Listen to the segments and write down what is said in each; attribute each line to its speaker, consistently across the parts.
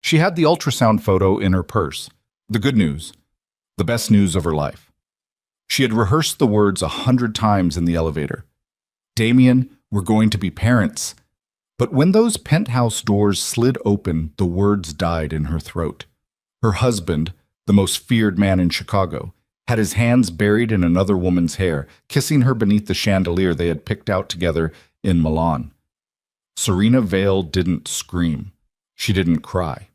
Speaker 1: She had the ultrasound photo in her purse. The good news, the best news of her life. She had rehearsed the words 100 times in the elevator. Damien, we're going to be parents. But when those penthouse doors slid open, the words died in her throat. Her husband, the most feared man in Chicago, had his hands buried in another woman's hair, kissing her beneath the chandelier they had picked out together in Milan. Serena Vale didn't scream. She didn't cry.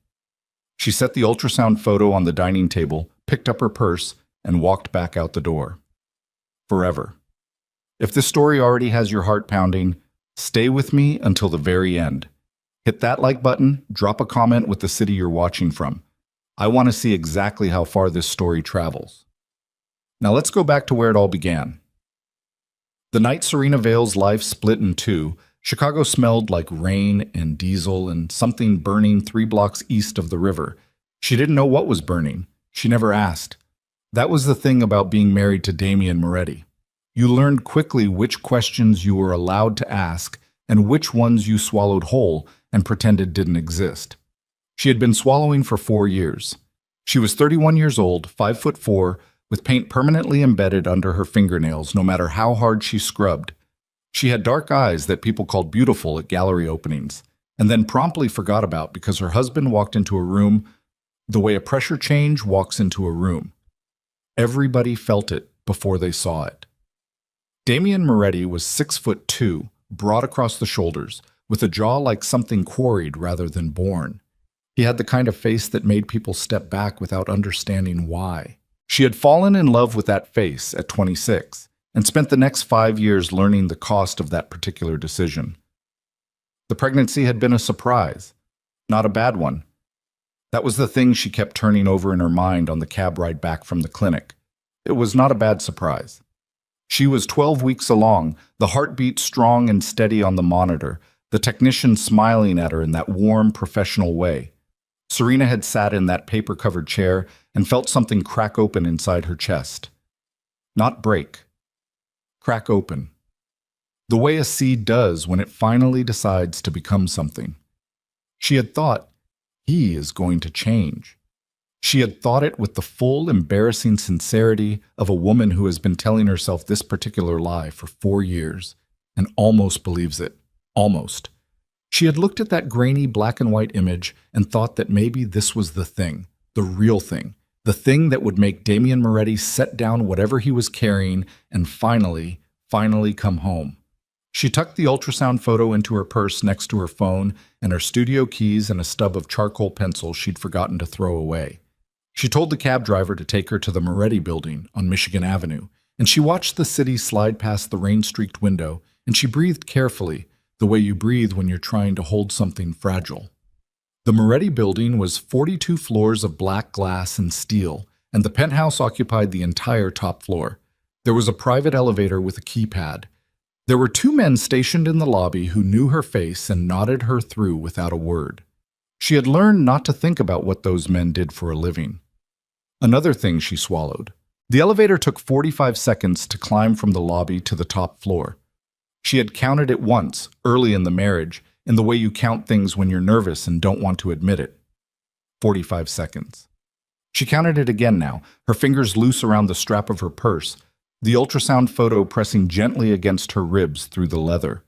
Speaker 1: She set the ultrasound photo on the dining table, picked up her purse, and walked back out the door. Forever. If this story already has your heart pounding, stay with me until the very end. Hit that like button, drop a comment with the city you're watching from. I want to see exactly how far this story travels. Now let's go back to where it all began. The night Serena Vale's life split in two, Chicago smelled like rain and diesel and something burning 3 blocks east of the river. She didn't know what was burning. She never asked. That was the thing about being married to Damien Moretti. You learned quickly which questions you were allowed to ask and which ones you swallowed whole and pretended didn't exist. She had been swallowing for 4 years. She was 31 years old, 5'4", with paint permanently embedded under her fingernails no matter how hard she scrubbed. She had dark eyes that people called beautiful at gallery openings, and then promptly forgot about because her husband walked into a room the way a pressure change walks into a room. Everybody felt it before they saw it. Damien Moretti was 6'2", broad across the shoulders, with a jaw like something quarried rather than born. He had the kind of face that made people step back without understanding why. She had fallen in love with that face at 26 and spent the next 5 years learning the cost of that particular decision. The pregnancy had been a surprise, not a bad one. That was the thing she kept turning over in her mind on the cab ride back from the clinic. It was not a bad surprise. She was 12 weeks along, the heartbeat strong and steady on the monitor, the technician smiling at her in that warm, professional way. Serena had sat in that paper-covered chair and felt something crack open inside her chest. Not break. Crack open. The way a seed does when it finally decides to become something. She had thought, he is going to change. She had thought it with the full, embarrassing sincerity of a woman who has been telling herself this particular lie for 4 years and almost believes it. Almost. She had looked at that grainy black and white image and thought that maybe this was the thing, the real thing, the thing that would make Damien Moretti set down whatever he was carrying and finally come home. She tucked the ultrasound photo into her purse next to her phone and her studio keys and a stub of charcoal pencil she'd forgotten to throw away. She told the cab driver to take her to the Moretti building on Michigan Avenue, and she watched the city slide past the rain-streaked window, and she breathed carefully, the way you breathe when you're trying to hold something fragile. The Moretti building was 42 floors of black glass and steel, and the penthouse occupied the entire top floor. There was a private elevator with a keypad. There were 2 men stationed in the lobby who knew her face and nodded her through without a word. She had learned not to think about what those men did for a living. Another thing she swallowed. The elevator took 45 seconds to climb from the lobby to the top floor. She had counted it once, early in the marriage, in the way you count things when you're nervous and don't want to admit it. 45 seconds. She counted it again now, her fingers loose around the strap of her purse, the ultrasound photo pressing gently against her ribs through the leather.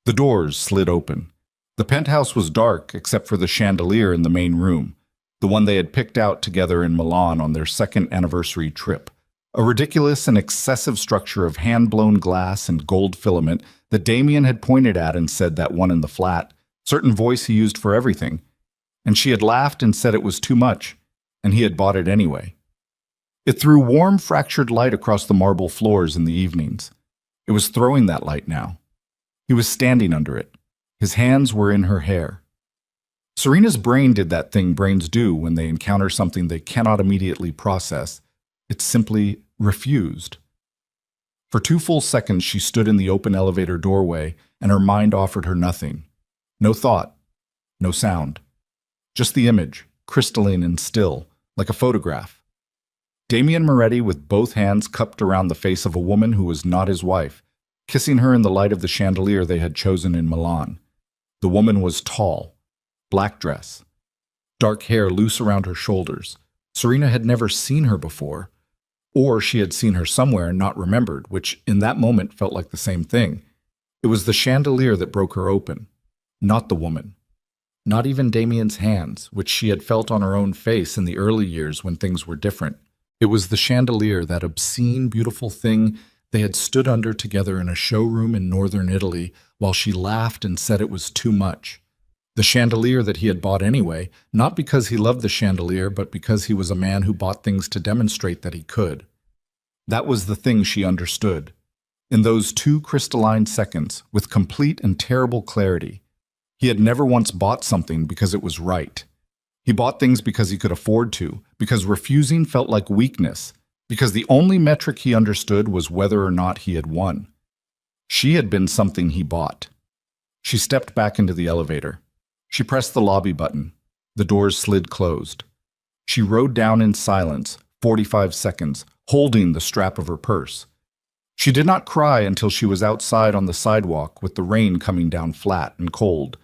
Speaker 1: The doors slid open. The penthouse was dark except for the chandelier in the main room, the one they had picked out together in Milan on their 2nd anniversary trip. A ridiculous and excessive structure of hand-blown glass and gold filament that Damien had pointed at and said that one in the flat, certain voice he used for everything. And she had laughed and said it was too much, and he had bought it anyway. It threw warm, fractured light across the marble floors in the evenings. It was throwing that light now. He was standing under it. His hands were in her hair. Serena's brain did that thing brains do when they encounter something they cannot immediately process. It simply refused. For 2 full seconds she stood in the open elevator doorway, and her mind offered her nothing. No thought, no sound. Just the image, crystalline and still, like a photograph. Damien Moretti with both hands cupped around the face of a woman who was not his wife, kissing her in the light of the chandelier they had chosen in Milan. The woman was tall, black dress. dark hair loose around her shoulders. Serena had never seen her before, or she had seen her somewhere and not remembered, which in that moment felt like the same thing. It was the chandelier that broke her open, not the woman. Not even Damien's hands, which she had felt on her own face in the early years when things were different. It was the chandelier, that obscene, beautiful thing they had stood under together in a showroom in northern Italy while she laughed and said it was too much. The chandelier that he had bought anyway, not because he loved the chandelier, but because he was a man who bought things to demonstrate that he could. That was the thing she understood. In those 2 crystalline seconds, with complete and terrible clarity, he had never once bought something because it was right. He bought things because he could afford to, because refusing felt like weakness, because the only metric he understood was whether or not he had won. She had been something he bought. She stepped back into the elevator. She pressed the lobby button. The doors slid closed. She rode down in silence, 45 seconds, holding the strap of her purse. She did not cry until she was outside on the sidewalk with the rain coming down flat and cold.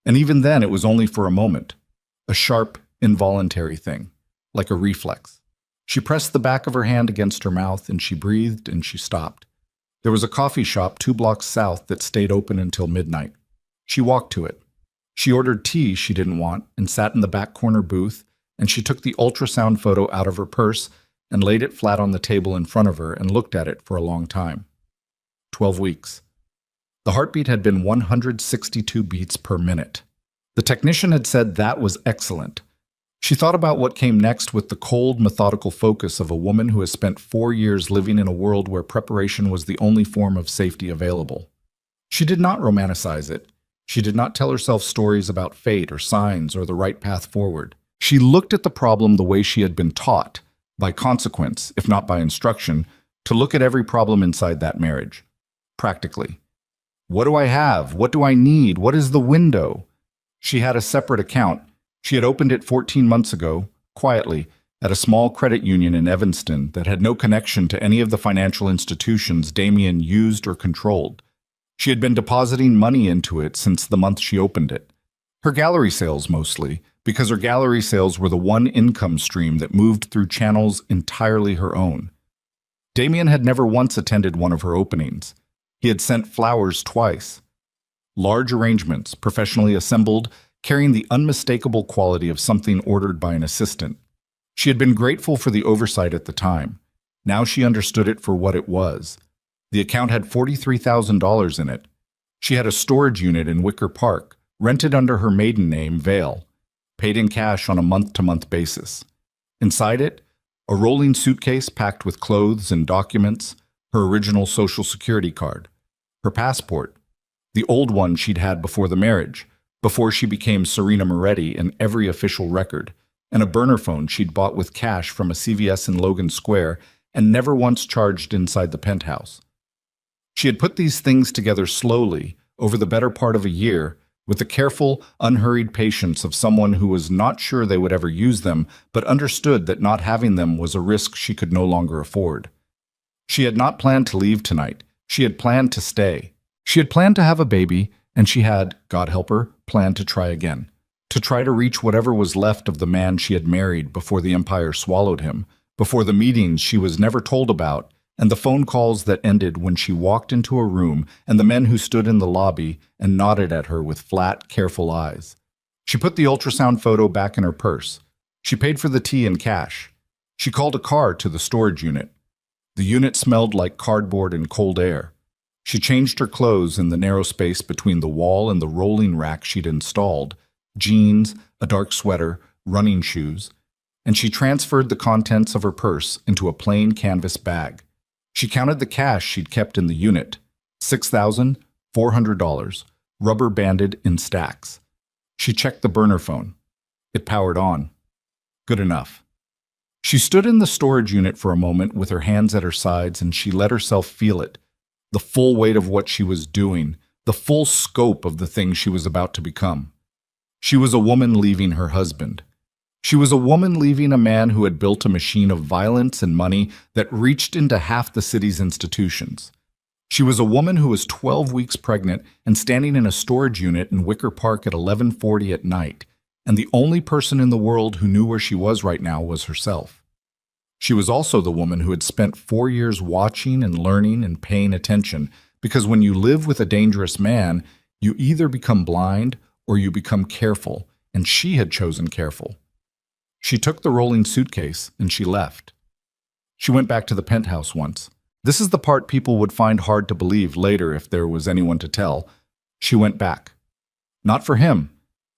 Speaker 1: And even then it was only for a moment. A sharp, involuntary thing, like a reflex. She pressed the back of her hand against her mouth and she breathed and she stopped. There was a coffee shop 2 blocks south that stayed open until midnight. She walked to it. She ordered tea she didn't want and sat in the back corner booth, and she took the ultrasound photo out of her purse and laid it flat on the table in front of her and looked at it for a long time. 12 weeks. The heartbeat had been 162 beats per minute. The technician had said that was excellent. She thought about what came next with the cold, methodical focus of a woman who has spent 4 years living in a world where preparation was the only form of safety available. She did not romanticize it. She did not tell herself stories about fate or signs or the right path forward. She looked at the problem the way she had been taught, by consequence, if not by instruction, to look at every problem inside that marriage. Practically. What do I have? What do I need? What is the window? She had a separate account. She had opened it 14 months ago, quietly, at a small credit union in Evanston that had no connection to any of the financial institutions Damien used or controlled. She had been depositing money into it since the month she opened it. Her gallery sales mostly, because her gallery sales were the one income stream that moved through channels entirely her own. Damien had never once attended one of her openings. He had sent flowers twice. Large arrangements, professionally assembled, carrying the unmistakable quality of something ordered by an assistant. She had been grateful for the oversight at the time. Now she understood it for what it was. The account had $43,000 in it. She had a storage unit in Wicker Park, rented under her maiden name, Vale, paid in cash on a month-to-month basis. Inside it, a rolling suitcase packed with clothes and documents, her original Social Security card, her passport, the old one she'd had before the marriage, before she became Serena Moretti in every official record, and a burner phone she'd bought with cash from a CVS in Logan Square and never once charged inside the penthouse. She had put these things together slowly, over the better part of a year, with the careful, unhurried patience of someone who was not sure they would ever use them, but understood that not having them was a risk she could no longer afford. She had not planned to leave tonight. She had planned to stay. She had planned to have a baby, and she had, God help her, planned to try again. To try to reach whatever was left of the man she had married before the empire swallowed him, before the meetings she was never told about, and the phone calls that ended when she walked into a room and the men who stood in the lobby and nodded at her with flat, careful eyes. She put the ultrasound photo back in her purse. She paid for the tea in cash. She called a car to the storage unit. The unit smelled like cardboard and cold air. She changed her clothes in the narrow space between the wall and the rolling rack she'd installed, jeans, a dark sweater, running shoes, and she transferred the contents of her purse into a plain canvas bag. She counted the cash she'd kept in the unit, $6,400, rubber-banded in stacks. She checked the burner phone. It powered on. Good enough. She stood in the storage unit for a moment with her hands at her sides, and she let herself feel it, the full weight of what she was doing, the full scope of the thing she was about to become. She was a woman leaving her husband. She was a woman leaving a man who had built a machine of violence and money that reached into half the city's institutions. She was a woman who was 12 weeks pregnant and standing in a storage unit in Wicker Park at 11:40 at night, and the only person in the world who knew where she was right now was herself. She was also the woman who had spent 4 years watching and learning and paying attention, because when you live with a dangerous man, you either become blind or you become careful, and she had chosen careful. She took the rolling suitcase and she left. She went back to the penthouse once. This is the part people would find hard to believe later if there was anyone to tell. She went back. Not for him,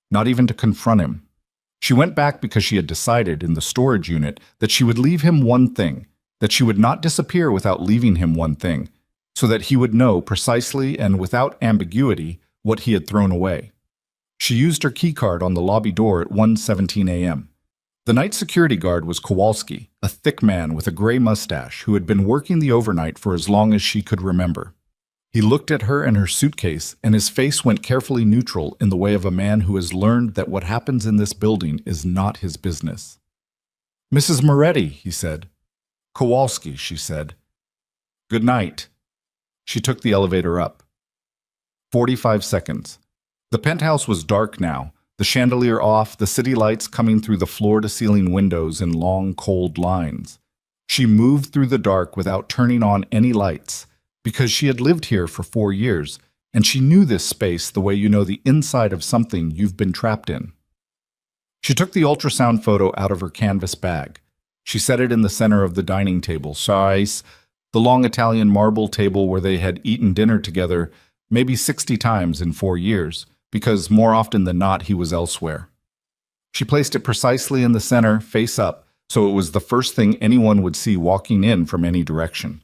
Speaker 1: not even to confront him. She went back because she had decided in the storage unit that she would leave him one thing, that she would not disappear without leaving him one thing, so that he would know precisely and without ambiguity what he had thrown away. She used her keycard on the lobby door at 1:17 a.m. The night security guard was Kowalski, a thick man with a gray mustache who had been working the overnight for as long as she could remember. He looked at her and her suitcase, and his face went carefully neutral in the way of a man who has learned that what happens in this building is not his business. "Mrs. Moretti," he said. "Kowalski," she said. "Good night." She took the elevator up. 45 seconds. The penthouse was dark now, the chandelier off, the city lights coming through the floor-to-ceiling windows in long, cold lines. She moved through the dark without turning on any lights, because she had lived here for 4 years, and she knew this space the way you know the inside of something you've been trapped in. She took the ultrasound photo out of her canvas bag. She set it in the center of the dining table, size, the long Italian marble table where they had eaten dinner together maybe 60 times in 4 years, because more often than not he was elsewhere. She placed it precisely in the center, face up, so it was the first thing anyone would see walking in from any direction.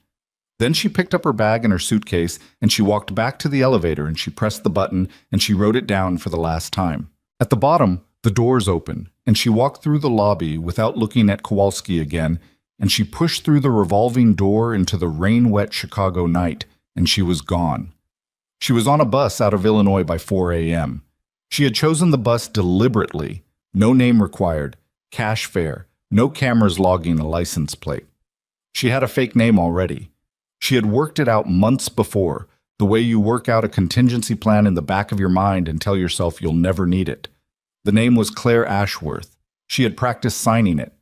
Speaker 1: Then she picked up her bag and her suitcase, and she walked back to the elevator, and she pressed the button, and she wrote it down for the last time. At the bottom, the doors opened, and she walked through the lobby without looking at Kowalski again, and she pushed through the revolving door into the rain-wet Chicago night, and she was gone. She was on a bus out of Illinois by 4 a.m. She had chosen the bus deliberately, no name required, cash fare, no cameras logging a license plate. She had a fake name already. She had worked it out months before, the way you work out a contingency plan in the back of your mind and tell yourself you'll never need it. The name was Claire Ashworth. She had practiced signing it.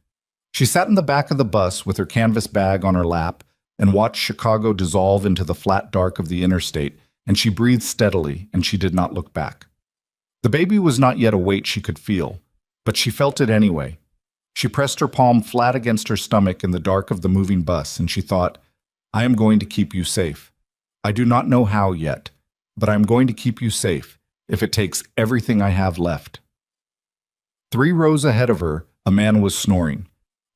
Speaker 1: She sat in the back of the bus with her canvas bag on her lap and watched Chicago dissolve into the flat dark of the interstate, and she breathed steadily, and she did not look back. The baby was not yet a weight she could feel, but she felt it anyway. She pressed her palm flat against her stomach in the dark of the moving bus, and she thought, "I am going to keep you safe. I do not know how yet, but I am going to keep you safe if it takes everything I have left." 3 rows ahead of her, a man was snoring.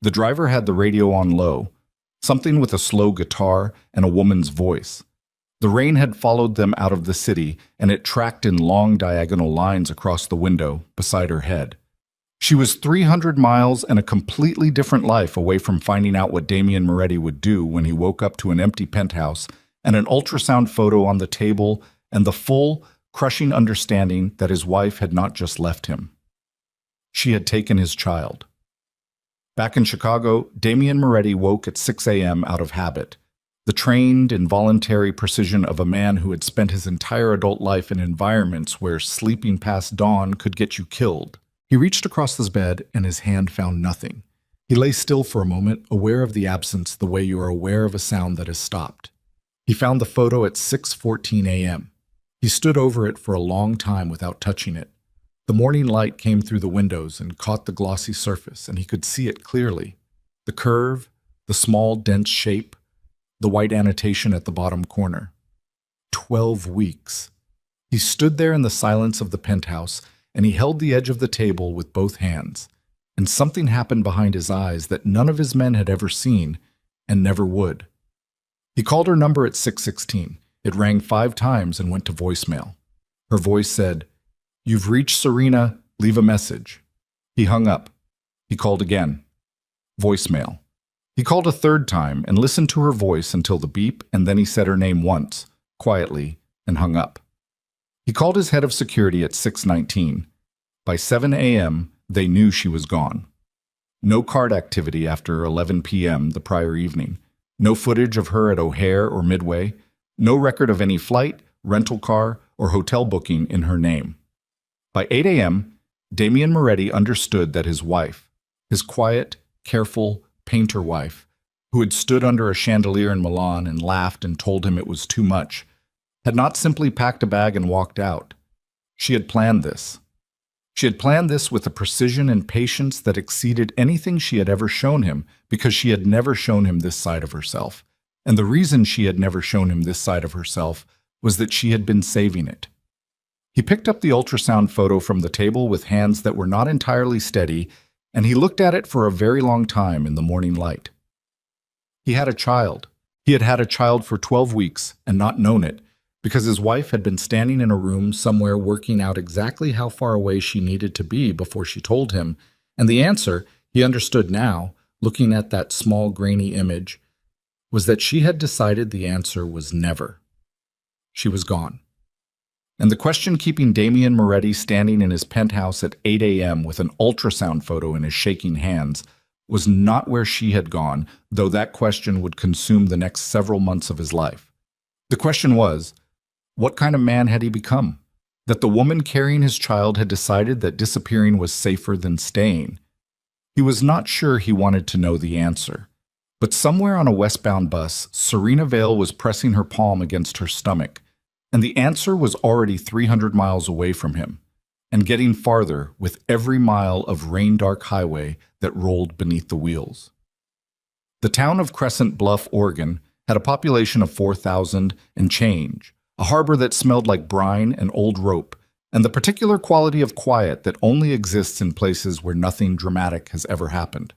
Speaker 1: The driver had the radio on low, something with a slow guitar and a woman's voice. The rain had followed them out of the city, and it tracked in long diagonal lines across the window beside her head. She was 300 miles and a completely different life away from finding out what Damien Moretti would do when he woke up to an empty penthouse and an ultrasound photo on the table and the full, crushing understanding that his wife had not just left him. She had taken his child. Back in Chicago, Damien Moretti woke at 6 a.m. out of habit. The trained, involuntary precision of a man who had spent his entire adult life in environments where sleeping past dawn could get you killed. He reached across his bed, and his hand found nothing. He lay still for a moment, aware of the absence the way you are aware of a sound that has stopped. He found the photo at 6:14 a.m. He stood over it for a long time without touching it. The morning light came through the windows and caught the glossy surface, and he could see it clearly. The curve, the small, dense shape, the white annotation at the bottom corner. 12 weeks. He stood there in the silence of the penthouse, and he held the edge of the table with both hands. And something happened behind his eyes that none of his men had ever seen, and never would. He called her number at 6:16. It rang 5 times and went to voicemail. Her voice said, "You've reached Serena, leave a message." He hung up. He called again. Voicemail. He called a 3rd time and listened to her voice until the beep, and then he said her name once, quietly, and hung up. He called his head of security at 6:19. By 7 a.m., they knew she was gone. No card activity after 11 p.m. the prior evening. No footage of her at O'Hare or Midway. No record of any flight, rental car, or hotel booking in her name. By 8 a.m., Damien Moretti understood that his wife, his quiet, careful painter wife, who had stood under a chandelier in Milan and laughed and told him it was too much, had not simply packed a bag and walked out. She had planned this. She had planned this with a precision and patience that exceeded anything she had ever shown him, because she had never shown him this side of herself. And the reason she had never shown him this side of herself was that she had been saving it. He picked up the ultrasound photo from the table with hands that were not entirely steady, and he looked at it for a very long time in the morning light. He had a child. He had had a child for 12 weeks and not known it, because his wife had been standing in a room somewhere working out exactly how far away she needed to be before she told him, and the answer, he understood now, looking at that small grainy image, was that she had decided the answer was never. She was gone. And the question keeping Damien Moretti standing in his penthouse at 8 a.m. with an ultrasound photo in his shaking hands was not where she had gone, though that question would consume the next several months of his life. The question was, what kind of man had he become? That the woman carrying his child had decided that disappearing was safer than staying. He was not sure he wanted to know the answer. But somewhere on a westbound bus, Serena Vale was pressing her palm against her stomach, and the answer was already 300 miles away from him, and getting farther with every mile of rain-dark highway that rolled beneath the wheels. The town of Crescent Bluff, Oregon, had a population of 4,000 and change, a harbor that smelled like brine and old rope, and the particular quality of quiet that only exists in places where nothing dramatic has ever happened.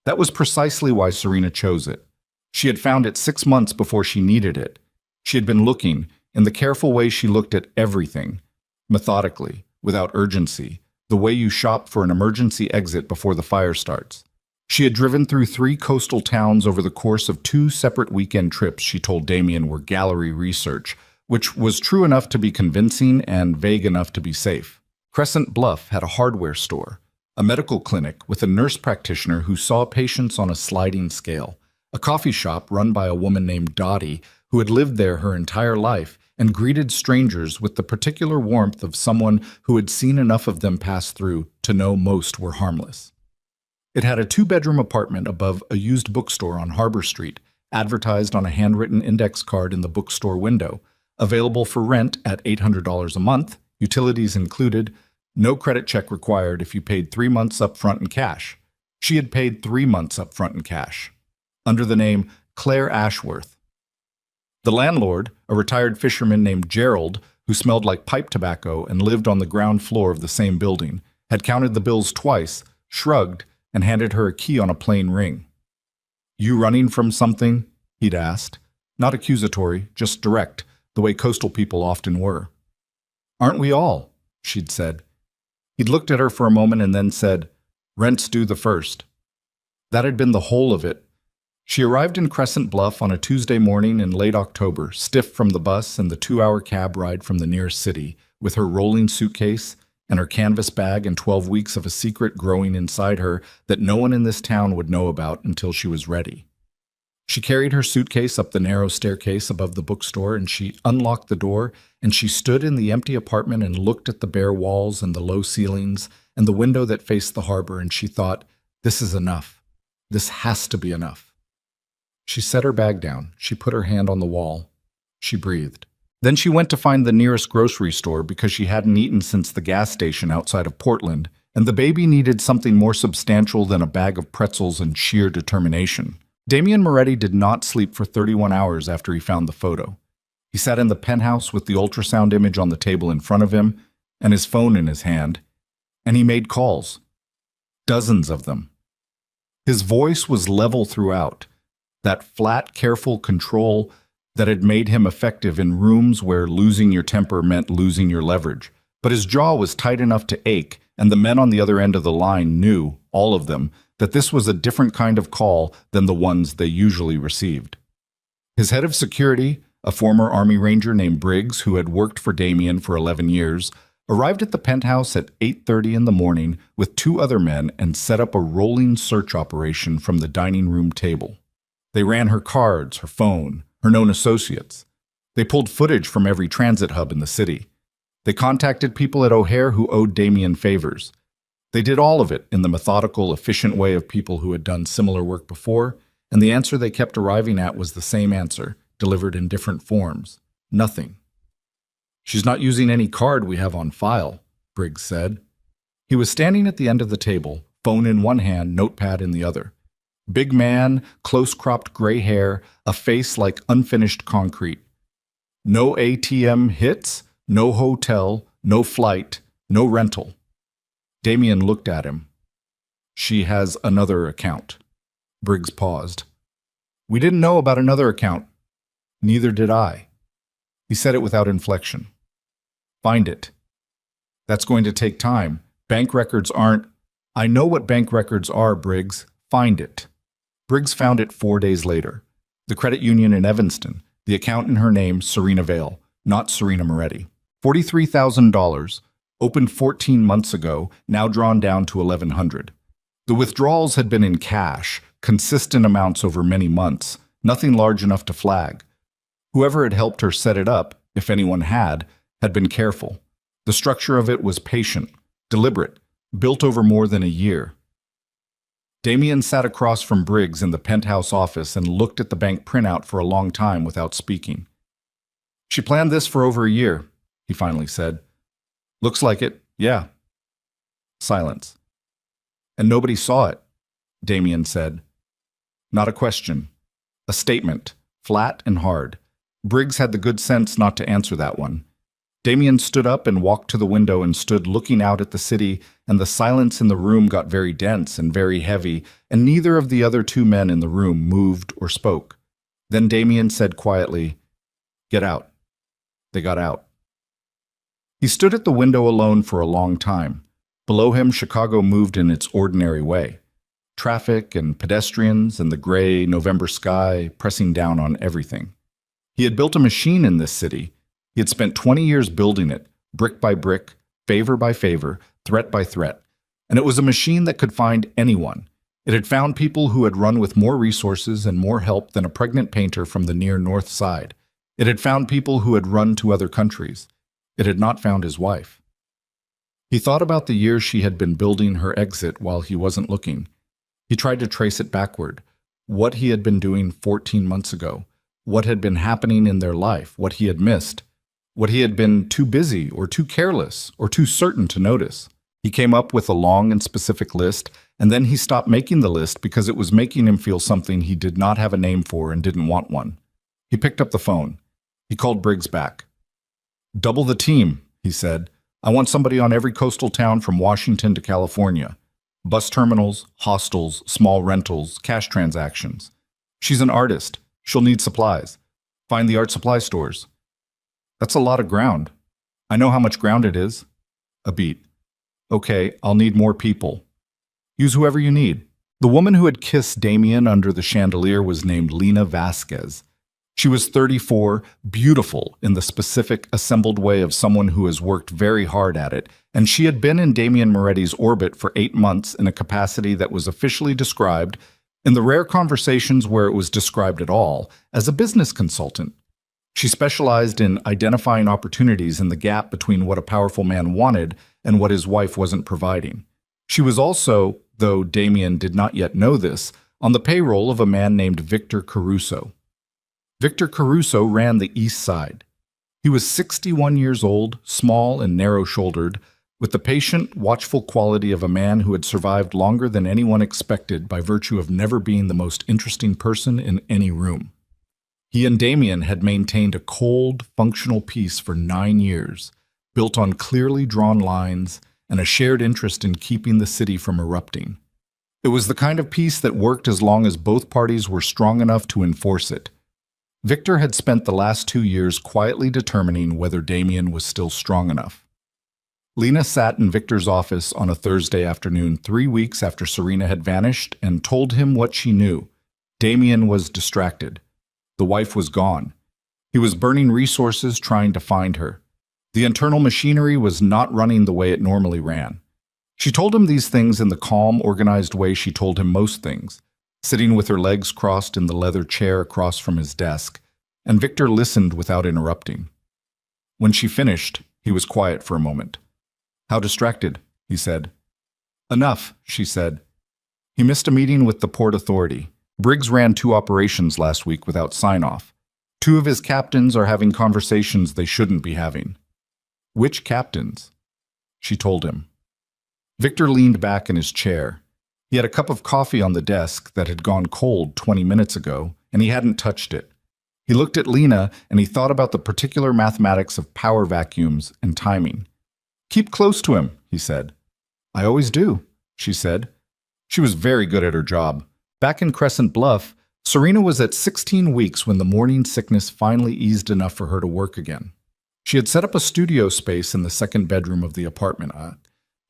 Speaker 1: That was precisely why Serena chose it. She had found it 6 months before she needed it. She had been looking, in the careful way she looked at everything, methodically, without urgency, the way you shop for an emergency exit before the fire starts. She had driven through 3 coastal towns over the course of 2 separate weekend trips she told Damien were gallery research, which was true enough to be convincing and vague enough to be safe. Crescent Bluff had a hardware store, a medical clinic with a nurse practitioner who saw patients on a sliding scale, a coffee shop run by a woman named Dottie who had lived there her entire life and greeted strangers with the particular warmth of someone who had seen enough of them pass through to know most were harmless. It had a 2-bedroom apartment above a used bookstore on Harbor Street, advertised on a handwritten index card in the bookstore window, available for rent at $800 a month, utilities included, no credit check required if you paid 3 months up front in cash. She had paid 3 months up front in cash, under the name Claire Ashworth. The landlord, a retired fisherman named Gerald, who smelled like pipe tobacco and lived on the ground floor of the same building, had counted the bills twice, shrugged, and handed her a key on a plain ring. "You running from something?" he'd asked. Not accusatory, just direct, the way coastal people often were. "Aren't we all?" she'd said. He'd looked at her for a moment and then said, "Rent's due the 1st." That had been the whole of it. She arrived in Crescent Bluff on a Tuesday morning in late October, stiff from the bus and the 2-hour cab ride from the nearest city, with her rolling suitcase and her canvas bag and 12 weeks of a secret growing inside her that no one in this town would know about until she was ready. She carried her suitcase up the narrow staircase above the bookstore, and she unlocked the door, and she stood in the empty apartment and looked at the bare walls and the low ceilings and the window that faced the harbor, and she thought, this is enough. This has to be enough. She set her bag down. She put her hand on the wall. She breathed. Then she went to find the nearest grocery store because she hadn't eaten since the gas station outside of Portland, and the baby needed something more substantial than a bag of pretzels and sheer determination. Damien Moretti did not sleep for 31 hours after he found the photo. He sat in the penthouse with the ultrasound image on the table in front of him and his phone in his hand, and he made calls. Dozens of them. His voice was level throughout, that flat, careful control that had made him effective in rooms where losing your temper meant losing your leverage. But his jaw was tight enough to ache, and the men on the other end of the line knew, all of them, that this was a different kind of call than the ones they usually received. His head of security, a former Army Ranger named Briggs who had worked for Damien for 11 years, arrived at the penthouse at 8:30 in the morning with 2 other men and set up a rolling search operation from the dining room table. They ran her cards, her phone, her known associates. They pulled footage from every transit hub in the city. They contacted people at O'Hare who owed Damien favors. They did all of it in the methodical, efficient way of people who had done similar work before, and the answer they kept arriving at was the same answer, delivered in different forms. Nothing. "She's not using any card we have on file," Briggs said. He was standing at the end of the table, phone in one hand, notepad in the other. Big man, close-cropped gray hair, a face like unfinished concrete. No ATM hits, no hotel, no flight, no rental. Damien looked at him. "She has another account." Briggs paused. "We didn't know about another account." "Neither did I." He said it without inflection. "Find it." "That's going to take time. Bank records aren't—" "I know what bank records are, Briggs. Find it." Briggs found it 4 days later. The credit union in Evanston, the account in her name, Serena Vale, not Serena Moretti. $43,000, opened 14 months ago, now drawn down to $1,100. The withdrawals had been in cash, consistent amounts over many months, nothing large enough to flag. Whoever had helped her set it up, if anyone had been careful. The structure of it was patient, deliberate, built over more than a year. Damien sat across from Briggs in the penthouse office and looked at the bank printout for a long time without speaking. "She planned this for over a year," he finally said. "Looks like it, yeah." Silence. "And nobody saw it," Damien said. Not a question. A statement, flat and hard. Briggs had the good sense not to answer that one. Damien stood up and walked to the window and stood looking out at the city, and the silence in the room got very dense and very heavy, and neither of the other two men in the room moved or spoke. Then Damien said quietly, "Get out." They got out. He stood at the window alone for a long time. Below him, Chicago moved in its ordinary way. Traffic and pedestrians and the gray November sky pressing down on everything. He had built a machine in this city. He had spent 20 years building it, brick by brick, favor by favor, threat by threat. And it was a machine that could find anyone. It had found people who had run with more resources and more help than a pregnant painter from the near North Side. It had found people who had run to other countries. It had not found his wife. He thought about the years she had been building her exit while he wasn't looking. He tried to trace it backward. What he had been doing 14 months ago. What had been happening in their life. What he had missed. What he had been too busy or too careless or too certain to notice. He came up with a long and specific list, and then he stopped making the list because it was making him feel something he did not have a name for and didn't want one. He picked up the phone. He called Briggs back. "Double the team," he said. "I want somebody on every coastal town from Washington to California. Bus terminals, hostels, small rentals, cash transactions. She's an artist. She'll need supplies. Find the art supply stores." "That's a lot of ground." "I know how much ground it is." A beat. "Okay, I'll need more people." "Use whoever you need." The woman who had kissed Damien under the chandelier was named Lena Vasquez. She was 34, beautiful in the specific, assembled way of someone who has worked very hard at it, and she had been in Damien Moretti's orbit for 8 months in a capacity that was officially described, in the rare conversations where it was described at all, as a business consultant. She specialized in identifying opportunities in the gap between what a powerful man wanted and what his wife wasn't providing. She was also, though Damien did not yet know this, on the payroll of a man named Victor Caruso. Victor Caruso ran the East Side. He was 61 years old, small and narrow-shouldered, with the patient, watchful quality of a man who had survived longer than anyone expected by virtue of never being the most interesting person in any room. He and Damien had maintained a cold, functional peace for 9 years, built on clearly drawn lines and a shared interest in keeping the city from erupting. It was the kind of peace that worked as long as both parties were strong enough to enforce it. Victor had spent the last 2 years quietly determining whether Damien was still strong enough. Lena sat in Victor's office on a Thursday afternoon 3 weeks after Serena had vanished and told him what she knew. Damien was distracted. The wife was gone. He was burning resources trying to find her. The internal machinery was not running the way it normally ran. She told him these things in the calm, organized way she told him most things, sitting with her legs crossed in the leather chair across from his desk, and Victor listened without interrupting. When she finished, He was quiet for a moment. "How distracted?" he said. "Enough," she said. He missed a meeting with the Port Authority. Briggs ran 2 operations last week without sign-off. 2 of his captains are having conversations they shouldn't be having. "Which captains?" She told him. Victor leaned back in his chair. He had a cup of coffee on the desk that had gone cold 20 minutes ago, and he hadn't touched it. He looked at Lena, and he thought about the particular mathematics of power vacuums and timing. "Keep close to him," he said. "I always do," she said. She was very good at her job. Back in Crescent Bluff, Serena was at 16 weeks when the morning sickness finally eased enough for her to work again. She had set up a studio space in the second bedroom of the apartment.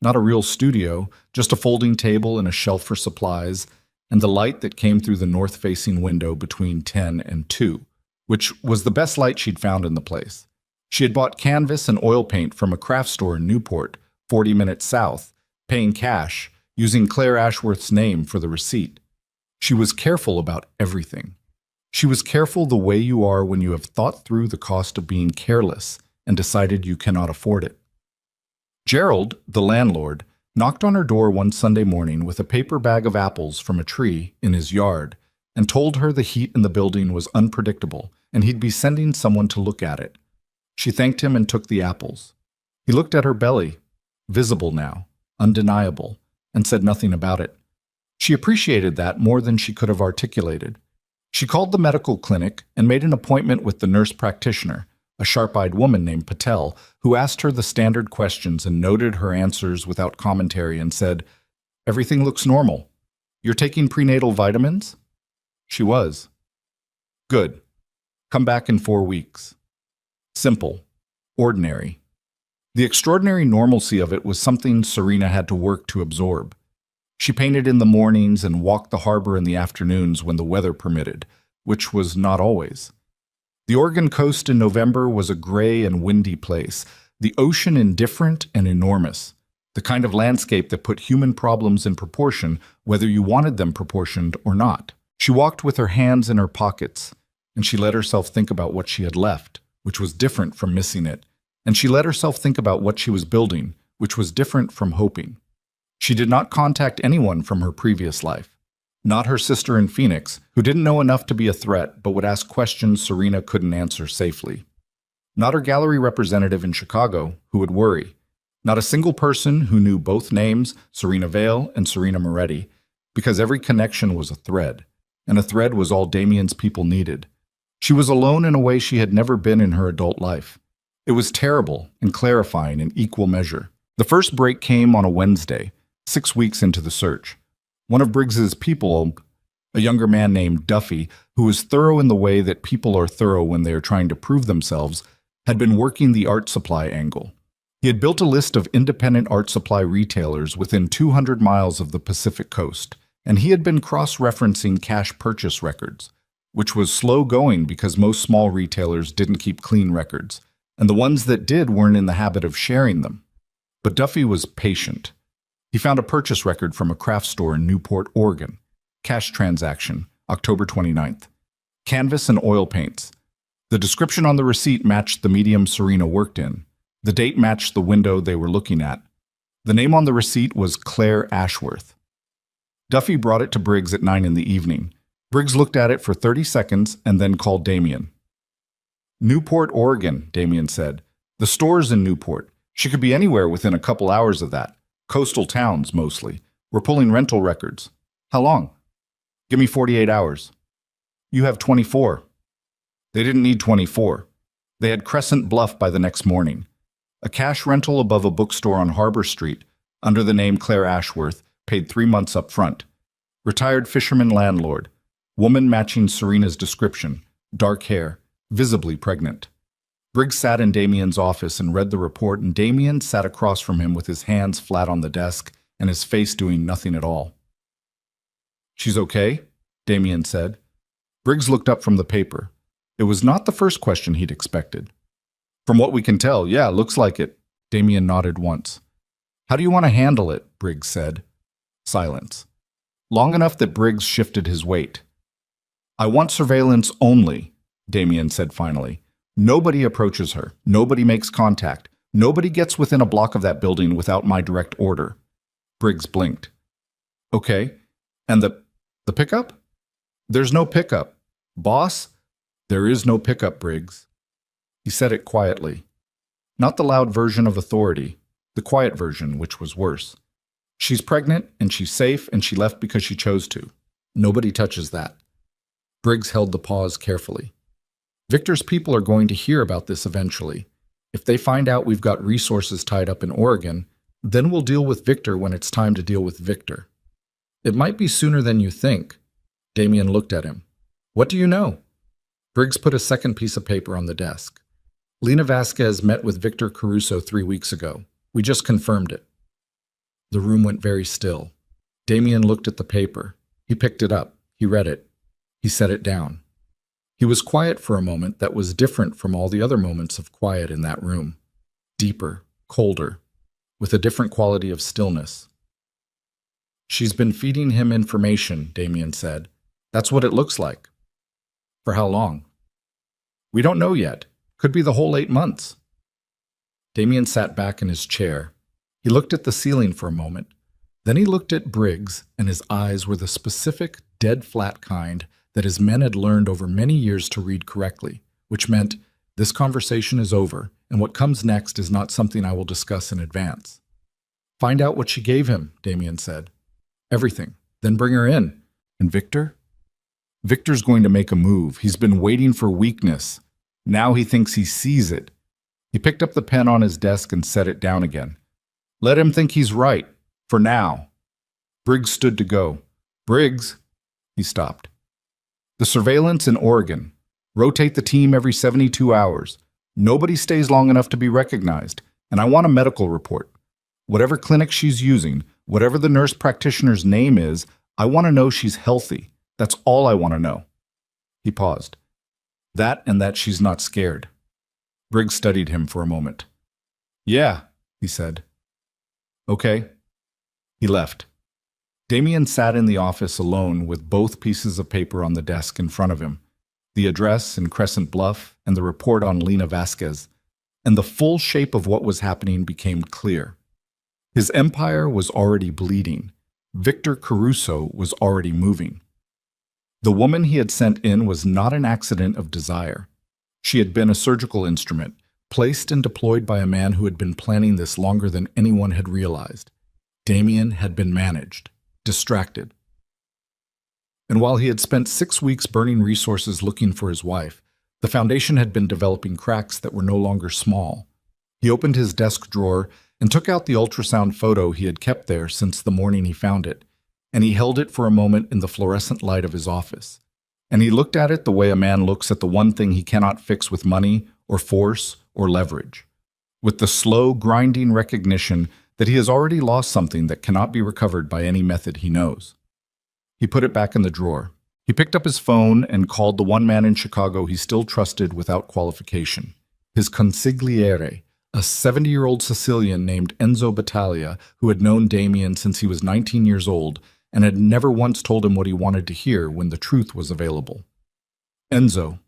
Speaker 1: Not a real studio, just a folding table and a shelf for supplies, and the light that came through the north-facing window between 10 and 2, which was the best light she'd found in the place. She had bought canvas and oil paint from a craft store in Newport, 40 minutes south, paying cash, using Claire Ashworth's name for the receipt. She was careful about everything. She was careful the way you are when you have thought through the cost of being careless and decided you cannot afford it. Gerald, the landlord, knocked on her door one Sunday morning with a paper bag of apples from a tree in his yard and told her the heat in the building was unpredictable and he'd be sending someone to look at it. She thanked him and took the apples. He looked at her belly, visible now, undeniable, and said nothing about it. She appreciated that more than she could have articulated. She called the medical clinic and made an appointment with the nurse practitioner, a sharp-eyed woman named Patel, who asked her the standard questions and noted her answers without commentary and said, "Everything looks normal. You're taking prenatal vitamins?" She was. "Good. Come back in 4 weeks." Simple. Ordinary. The extraordinary normalcy of it was something Serena had to work to absorb. She painted in the mornings and walked the harbor in the afternoons when the weather permitted, which was not always. The Oregon coast in November was a gray and windy place, the ocean indifferent and enormous, the kind of landscape that put human problems in proportion, whether you wanted them proportioned or not. She walked with her hands in her pockets, and she let herself think about what she had left, which was different from missing it, and she let herself think about what she was building, which was different from hoping. She did not contact anyone from her previous life. Not her sister in Phoenix, who didn't know enough to be a threat but would ask questions Serena couldn't answer safely. Not her gallery representative in Chicago, who would worry. Not a single person who knew both names, Serena Vale and Serena Moretti, because every connection was a thread, and a thread was all Damien's people needed. She was alone in a way she had never been in her adult life. It was terrible and clarifying in equal measure. The first break came on a Wednesday, 6 weeks into the search. One of Briggs's people, a younger man named Duffy, who was thorough in the way that people are thorough when they are trying to prove themselves, had been working the art supply angle. He had built a list of independent art supply retailers within 200 miles of the Pacific coast, and he had been cross-referencing cash purchase records, which was slow going because most small retailers didn't keep clean records, and the ones that did weren't in the habit of sharing them. But Duffy was patient. He found a purchase record from a craft store in Newport, Oregon. Cash transaction, October 29th. Canvas and oil paints. The description on the receipt matched the medium Serena worked in. The date matched the window they were looking at. The name on the receipt was Claire Ashworth. Duffy brought it to Briggs at 9 in the evening. Briggs looked at it for 30 seconds and then called Damien. "Newport, Oregon," Damien said. "The store's in Newport. She could be anywhere within a couple hours of that. Coastal towns, mostly. We're pulling rental records. How long?" "Give me 48 hours. "You have 24. They didn't need 24. They had Crescent Bluff by the next morning. A cash rental above a bookstore on Harbor Street, under the name Claire Ashworth, paid 3 months up front. Retired fisherman landlord. Woman matching Serena's description. Dark hair. Visibly pregnant. Briggs sat in Damien's office and read the report, and Damien sat across from him with his hands flat on the desk and his face doing nothing at all. "She's okay?" Damien said. Briggs looked up from the paper. It was not the first question he'd expected. "From what we can tell, yeah, looks like it." Damien nodded once. "How do you want to handle it?" Briggs said. Silence. Long enough that Briggs shifted his weight. "I want surveillance only," Damien said finally. "Nobody approaches her. Nobody makes contact. Nobody gets within a block of that building without my direct order. Briggs blinked. Okay, and the pickup? There's no pickup. Boss, there is no pickup, Briggs. He said it quietly. Not the loud version of authority, the quiet version, which was worse. She's pregnant, and she's safe, and she left because she chose to. Nobody touches that. Briggs held the pause carefully. Victor's people are going to hear about this eventually. If they find out we've got resources tied up in Oregon, then we'll deal with Victor when it's time to deal with Victor. It might be sooner than you think. Damien looked at him. What do you know? Briggs put a second piece of paper on the desk. Lena Vasquez met with Victor Caruso 3 weeks ago. We just confirmed it. The room went very still. Damien looked at the paper. He picked it up. He read it. He set it down. He was quiet for a moment that was different from all the other moments of quiet in that room. Deeper, colder, with a different quality of stillness. She's been feeding him information, Damien said. That's what it looks like. For how long? We don't know yet. Could be the whole 8 months. Damien sat back in his chair. He looked at the ceiling for a moment. Then he looked at Briggs, and his eyes were the specific, dead flat kind that his men had learned over many years to read correctly, which meant, this conversation is over, and what comes next is not something I will discuss in advance. Find out what she gave him, Damien said. Everything. Then bring her in. And Victor? Victor's going to make a move. He's been waiting for weakness. Now he thinks he sees it. He picked up the pen on his desk and set it down again. Let him think he's right. For now. Briggs stood to go. Briggs. He stopped. The surveillance in Oregon. Rotate the team every 72 hours. Nobody stays long enough to be recognized. And I want a medical report. Whatever clinic she's using, whatever the nurse practitioner's name is, I want to know she's healthy. That's all I want to know. He paused. That and that she's not scared. Briggs studied him for a moment. Yeah, he said. Okay. He left. Damien sat in the office alone with both pieces of paper on the desk in front of him, the address in Crescent Bluff and the report on Lena Vasquez, and the full shape of what was happening became clear. His empire was already bleeding. Victor Caruso was already moving. The woman he had sent in was not an accident of desire. She had been a surgical instrument, placed and deployed by a man who had been planning this longer than anyone had realized. Damien had been managed, distracted. And while he had spent 6 weeks burning resources looking for his wife, the Foundation had been developing cracks that were no longer small. He opened his desk drawer and took out the ultrasound photo he had kept there since the morning he found it, and he held it for a moment in the fluorescent light of his office. And he looked at it the way a man looks at the one thing he cannot fix with money or force or leverage, with the slow, grinding recognition that he has already lost something that cannot be recovered by any method he knows. He put it back in the drawer. He picked up his phone and called the one man in Chicago he still trusted without qualification, his consigliere, a 70-year-old Sicilian named Enzo Battaglia who had known Damien since he was 19 years old and had never once told him what he wanted to hear when the truth was available. Enzo,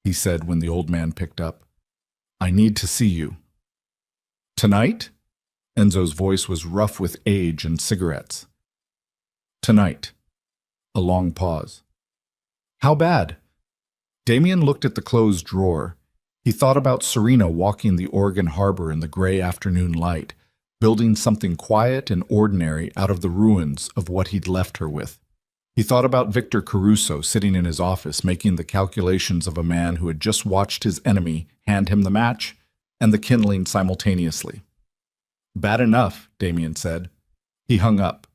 Speaker 1: he said when the old man picked up, I need to see you. Tonight? Enzo's voice was rough with age and cigarettes. Tonight. A long pause. How bad? Damien looked at the closed drawer. He thought about Serena walking the Oregon harbor in the gray afternoon light, building something quiet and ordinary out of the ruins of what he'd left her with. He thought about Victor Caruso sitting in his office making the calculations of a man who had just watched his enemy hand him the match and the kindling simultaneously. Bad enough, Damien said. He hung up.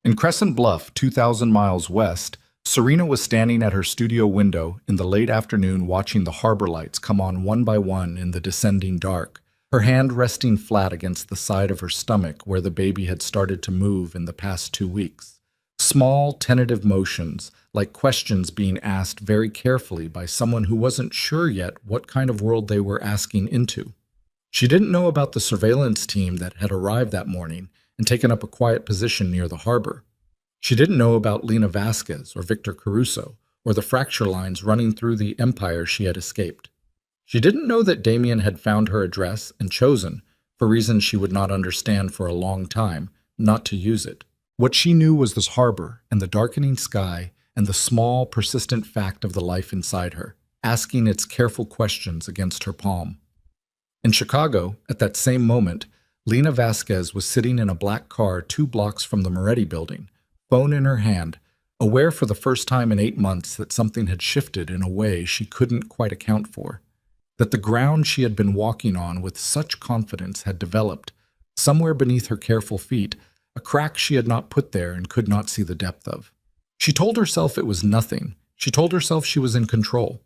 Speaker 1: In Crescent Bluff, 2,000 miles west, Serena was standing at her studio window in the late afternoon watching the harbor lights come on one by one in the descending dark, her hand resting flat against the side of her stomach where the baby had started to move in the past 2 weeks. Small, tentative motions, like questions being asked very carefully by someone who wasn't sure yet what kind of world they were asking into. She didn't know about the surveillance team that had arrived that morning and taken up a quiet position near the harbor. She didn't know about Lena Vasquez or Victor Caruso or the fracture lines running through the empire she had escaped.
Speaker 2: She didn't know that Damien had found her address and chosen, for reasons she would not understand for a long time, not to use it. What she knew was this harbor and the darkening sky and the small, persistent fact of the life inside her, asking its careful questions against her palm. In Chicago, at that same moment, Lena Vasquez was sitting in a black car 2 blocks from the Moretti building, phone in her hand, aware for the first time in 8 months that something had shifted in a way she couldn't quite account for, that the ground she had been walking on with such confidence had developed, somewhere beneath her careful feet, a crack she had not put there and could not see the depth of. She told herself it was nothing. She told herself she was in control.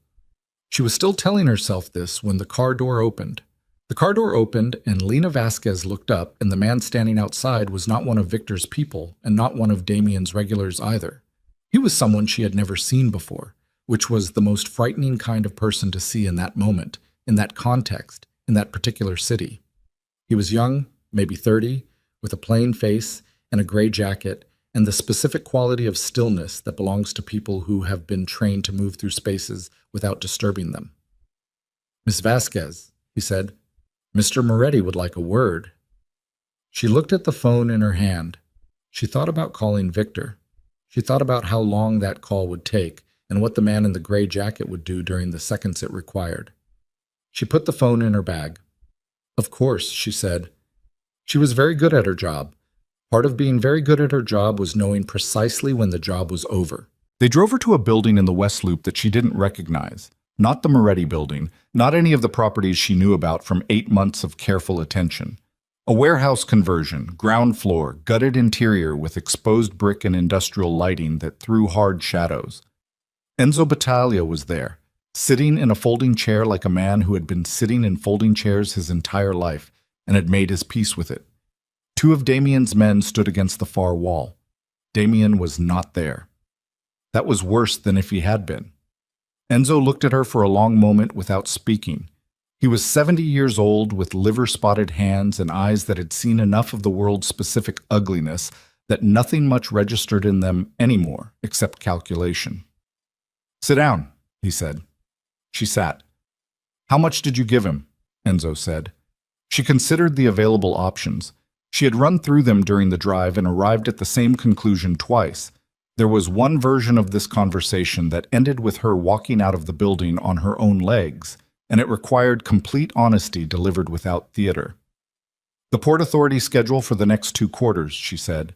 Speaker 2: She was still telling herself this when the car door opened. The car door opened and Lena Vasquez looked up, and the man standing outside was not one of Victor's people and not one of Damien's regulars either. He was someone she had never seen before, which was the most frightening kind of person to see in that moment, in that context, in that particular city. He was young, maybe 30, with a plain face and a gray jacket, and the specific quality of stillness that belongs to people who have been trained to move through spaces without disturbing them. "Miss Vasquez," he said, "Mr. Moretti would like a word." She looked at the phone in her hand. She thought about calling Victor. She thought about how long that call would take and what the man in the gray jacket would do during the seconds it required. She put the phone in her bag. "Of course," she said. She was very good at her job. Part of being very good at her job was knowing precisely when the job was over.
Speaker 1: They drove her to a building in the West Loop that she didn't recognize. Not the Moretti building, not any of the properties she knew about from 8 months of careful attention. A warehouse conversion, ground floor, gutted interior with exposed brick and industrial lighting that threw hard shadows. Enzo Battaglia was there, sitting in a folding chair like a man who had been sitting in folding chairs his entire life and had made his peace with it. 2 of Damien's men stood against the far wall. Damien was not there. That was worse than if he had been. Enzo looked at her for a long moment without speaking. He was 70 years old with liver-spotted hands and eyes that had seen enough of the world's specific ugliness that nothing much registered in them anymore except calculation. "Sit down," he said. She sat. "How much did you give him?" Enzo said. She considered the available options. She had run through them during the drive and arrived at the same conclusion twice. There was one version of this conversation that ended with her walking out of the building on her own legs, and it required complete honesty delivered without theater. "The Port Authority schedule for the next 2 quarters, she said.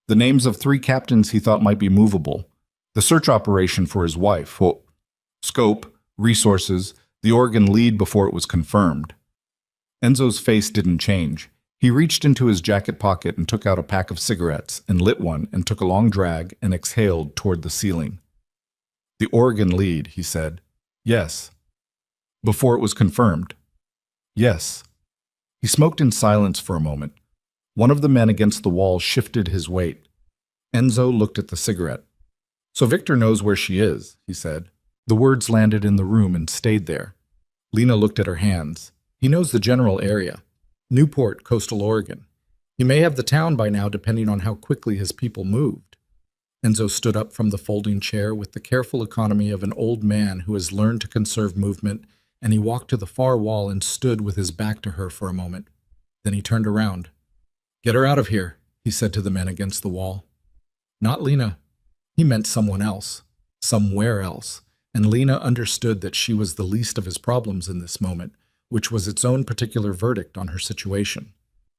Speaker 1: The names of 3 captains he thought might be movable. The search operation for his wife. Scope, resources, the Oregon lead before it was confirmed. Enzo's face didn't change. He reached into his jacket pocket and took out a pack of cigarettes and lit one and took a long drag and exhaled toward the ceiling. "The Oregon lead," he said. "Yes." "Before it was confirmed?" "Yes." He smoked in silence for a moment. One of the men against the wall shifted his weight. Enzo looked at the cigarette. "So Victor knows where she is," he said. The words landed in the room and stayed there. Lena looked at her hands. "He knows the general area. Newport, coastal Oregon. He may have the town by now depending on how quickly his people moved." Enzo stood up from the folding chair with the careful economy of an old man who has learned to conserve movement, and he walked to the far wall and stood with his back to her for a moment. Then he turned around. "Get her out of here," he said to the men against the wall. Not Lena. He meant someone else, somewhere else, and Lena understood that she was the least of his problems in this moment, which was its own particular verdict on her situation.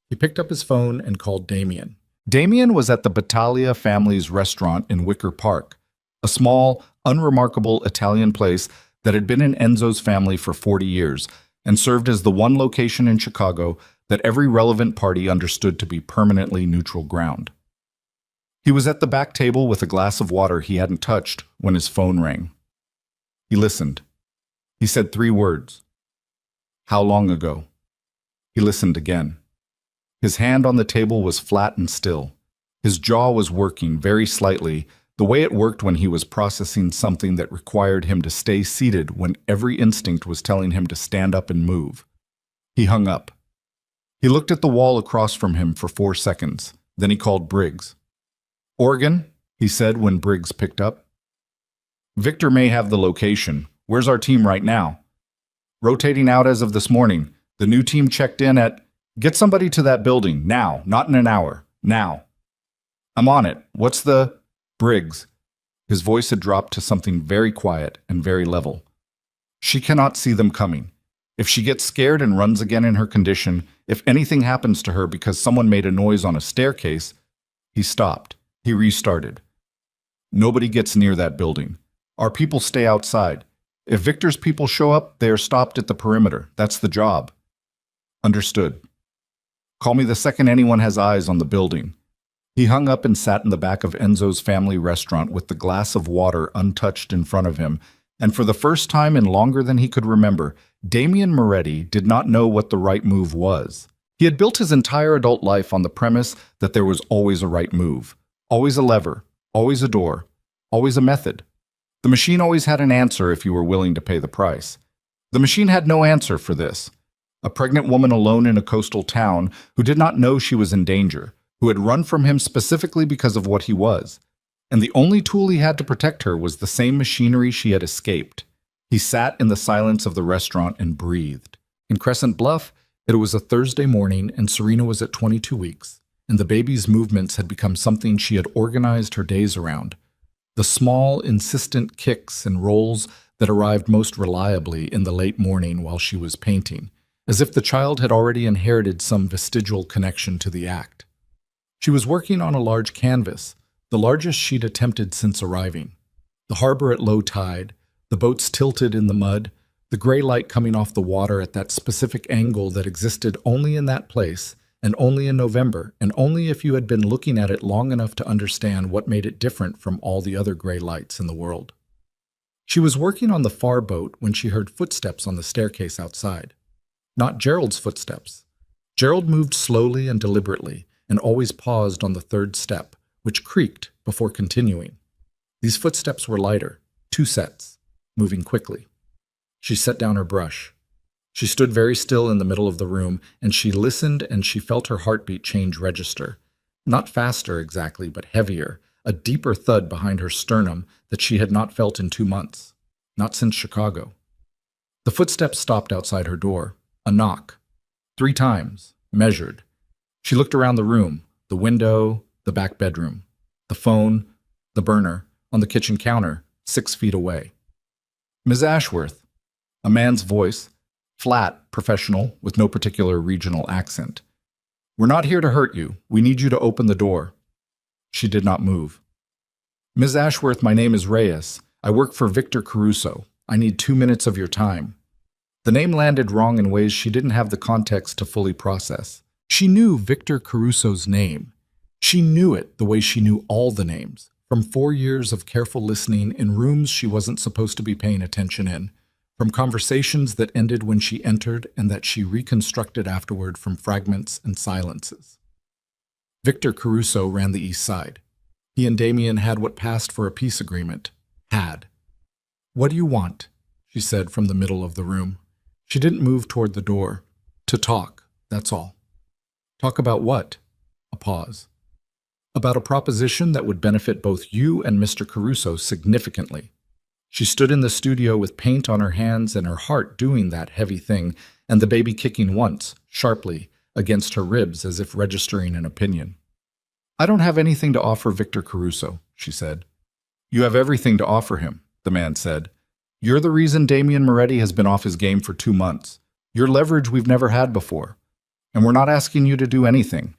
Speaker 1: He picked up his phone and called Damien. Damien was at the Battaglia family's restaurant in Wicker Park, a small, unremarkable Italian place that had been in Enzo's family for 40 years and served as the one location in Chicago that every relevant party understood to be permanently neutral ground. He was at the back table with a glass of water he hadn't touched when his phone rang. He listened. He said 3 words. "How long ago?" He listened again. His hand on the table was flat and still. His jaw was working very slightly, the way it worked when he was processing something that required him to stay seated when every instinct was telling him to stand up and move. He hung up. He looked at the wall across from him for 4 seconds. Then he called Briggs. "Oregon," he said when Briggs picked up. "Victor may have the location. Where's our team right now?" Rotating out as of this morning. The new team checked in at... Get somebody to that building, now, not in an hour, now. I'm on it. What's the... Briggs. His voice had dropped to something very quiet and very level. She cannot see them coming. If she gets scared and runs again in her condition, if anything happens to her because someone made a noise on a staircase... He stopped. He restarted. Nobody gets near that building. Our people stay outside. If Victor's people show up, they are stopped at the perimeter. That's the job. Understood. Call me the second anyone has eyes on the building. He hung up and sat in the back of Enzo's family restaurant with the glass of water untouched in front of him, and for the first time in longer than he could remember, Damien Moretti did not know what the right move was. He had built his entire adult life on the premise that there was always a right move, always a lever, always a door, always a method. The machine always had an answer if you were willing to pay the price. The machine had no answer for this. A pregnant woman alone in a coastal town who did not know she was in danger, who had run from him specifically because of what he was. And the only tool he had to protect her was the same machinery she had escaped. He sat in the silence of the restaurant and breathed. In Crescent Bluff, it was a Thursday morning and Serena was at 22 weeks, and the baby's movements had become something she had organized her days around. The small, insistent kicks and rolls that arrived most reliably in the late morning while she was painting, as if the child had already inherited some vestigial connection to the act. She was working on a large canvas, the largest she'd attempted since arriving. The harbor at low tide, the boats tilted in the mud, the gray light coming off the water at that specific angle that existed only in that place, and only in November, and only if you had been looking at it long enough to understand what made it different from all the other gray lights in the world. She was working on the far boat when she heard footsteps on the staircase outside. Not Gerald's footsteps. Gerald moved slowly and deliberately, and always paused on the third step, which creaked before continuing. These footsteps were lighter, 2 sets, moving quickly. She set down her brush. She stood very still in the middle of the room, and she listened and she felt her heartbeat change register. Not faster exactly, but heavier, a deeper thud behind her sternum that she had not felt in 2 months, not since Chicago. The footsteps stopped outside her door. A knock. 3 times, measured. She looked around the room, the window, the back bedroom, the phone, the burner, on the kitchen counter, 6 feet away. Ms. Ashworth. A man's voice, flat, professional, with no particular regional accent. We're not here to hurt you. We need you to open the door. She did not move. Ms. Ashworth, my name is Reyes. I work for Victor Caruso. I need 2 minutes of your time. The name landed wrong in ways she didn't have the context to fully process. She knew Victor Caruso's name. She knew it the way she knew all the names, from 4 years of careful listening in rooms she wasn't supposed to be paying attention in, from conversations that ended when she entered and that she reconstructed afterward from fragments and silences. Victor Caruso ran the East Side. He and Damien had what passed for a peace agreement. Had. What do you want? She said from the middle of the room. She didn't move toward the door. To talk, that's all. Talk about what? A pause. About a proposition that would benefit both you and Mr. Caruso significantly. She stood in the studio with paint on her hands and her heart doing that heavy thing, and the baby kicking once, sharply, against her ribs as if registering an opinion. I don't have anything to offer Victor Caruso, she said. You have everything to offer him, the man said. You're the reason Damien Moretti has been off his game for 2 months. You're leverage we've never had before. And we're not asking you to do anything.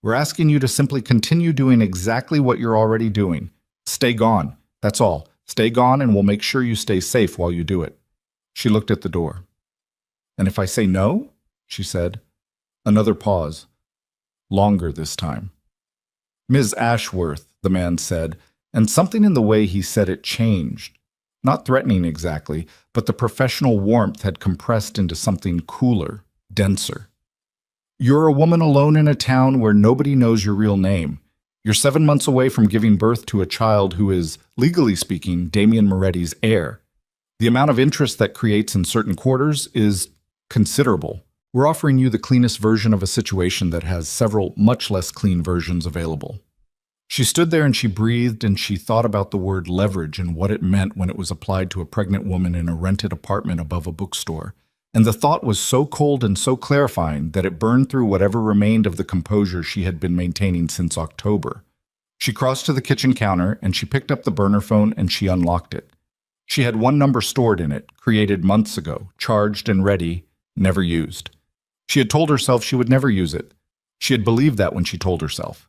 Speaker 1: We're asking you to simply continue doing exactly what you're already doing. Stay gone. That's all. Stay gone and we'll make sure you stay safe while you do it. She looked at the door. And if I say no? She said. Another pause. Longer this time. Ms. Ashworth, the man said, and something in the way he said it changed. Not threatening exactly, but the professional warmth had compressed into something cooler, denser. You're a woman alone in a town where nobody knows your real name. You're 7 months away from giving birth to a child who is, legally speaking, Damien Moretti's heir. The amount of interest that creates in certain quarters is considerable. We're offering you the cleanest version of a situation that has several much less clean versions available. She stood there and she breathed and she thought about the word leverage and what it meant when it was applied to a pregnant woman in a rented apartment above a bookstore, and the thought was so cold and so clarifying that it burned through whatever remained of the composure she had been maintaining since October. She crossed to the kitchen counter and she picked up the burner phone and she unlocked it. She had one number stored in it, created months ago, charged and ready, never used. She had told herself she would never use it. She had believed that when she told herself.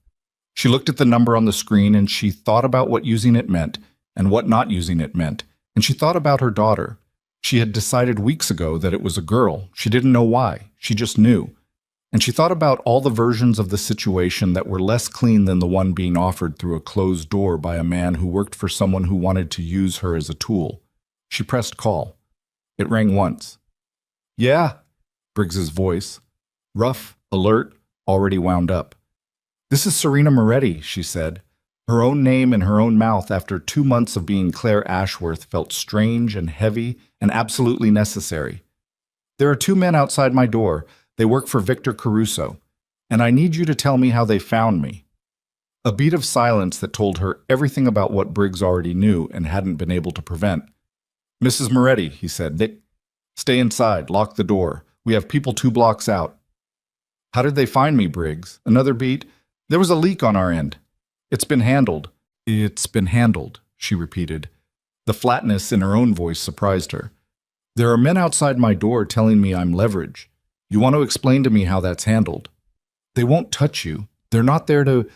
Speaker 1: She looked at the number on the screen and she thought about what using it meant and what not using it meant, and she thought about her daughter. She had decided weeks ago that it was a girl. She didn't know why. She just knew. And she thought about all the versions of the situation that were less clean than the one being offered through a closed door by a man who worked for someone who wanted to use her as a tool. She pressed call. It rang once. "Yeah," Briggs's voice. Rough, alert, already wound up. "This is Serena Moretti," she said. Her own name in her own mouth after 2 months of being Claire Ashworth felt strange and heavy and absolutely necessary. "There are 2 men outside my door. They work for Victor Caruso, and I need you to tell me how they found me." A beat of silence that told her everything about what Briggs already knew and hadn't been able to prevent. "Mrs. Moretti," he said, "stay inside, lock the door. We have people 2 blocks out." "How did they find me, Briggs?" Another beat. "There was a leak on our end." "It's been handled." "It's been handled," she repeated. The flatness in her own voice surprised her. "There are men outside my door telling me I'm leverage. You want to explain to me how that's handled?" "They won't touch you. They're not there to—"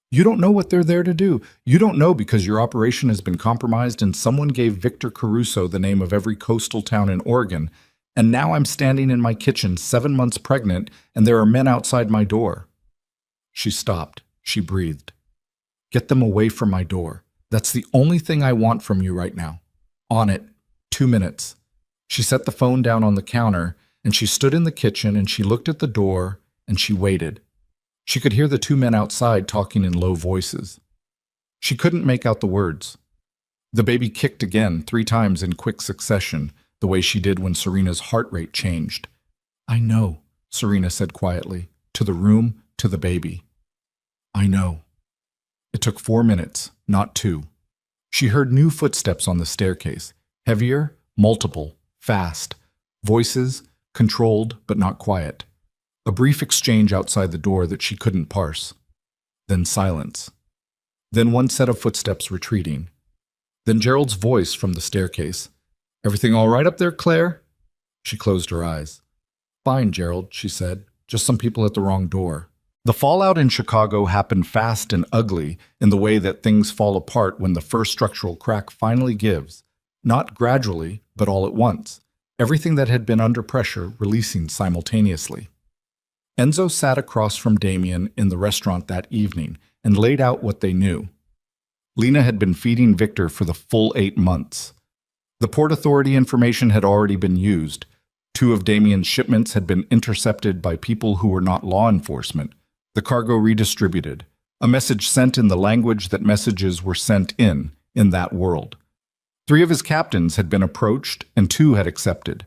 Speaker 1: "You don't know what they're there to do. You don't know because your operation has been compromised and someone gave Victor Caruso the name of every coastal town in Oregon, and now I'm standing in my kitchen 7 months pregnant and there are men outside my door." She stopped. She breathed. "Get them away from my door. That's the only thing I want from you right now. On it. 2 minutes." She set the phone down on the counter, and she stood in the kitchen and she looked at the door and she waited. She could hear the 2 men outside talking in low voices. She couldn't make out the words. The baby kicked again 3 times in quick succession, the way she did when Serena's heart rate changed. "I know," Serena said quietly, to the room, to the baby. "I know." It took 4 minutes, not 2. She heard new footsteps on the staircase, heavier, multiple, fast, voices, controlled but not quiet. A brief exchange outside the door that she couldn't parse. Then silence. Then one set of footsteps retreating. Then Gerald's voice from the staircase. "Everything all right up there, Claire?" She closed her eyes. "Fine, Gerald," she said. "Just some people at the wrong door." The fallout in Chicago happened fast and ugly in the way that things fall apart when the first structural crack finally gives. Not gradually, but all at once. Everything that had been under pressure releasing simultaneously. Enzo sat across from Damien in the restaurant that evening and laid out what they knew. Lena had been feeding Victor for the full 8 months. The Port Authority information had already been used. 2 of Damien's shipments had been intercepted by people who were not law enforcement. The cargo redistributed. A message sent in the language that messages were sent in that world. 3 of his captains had been approached and 2 had accepted.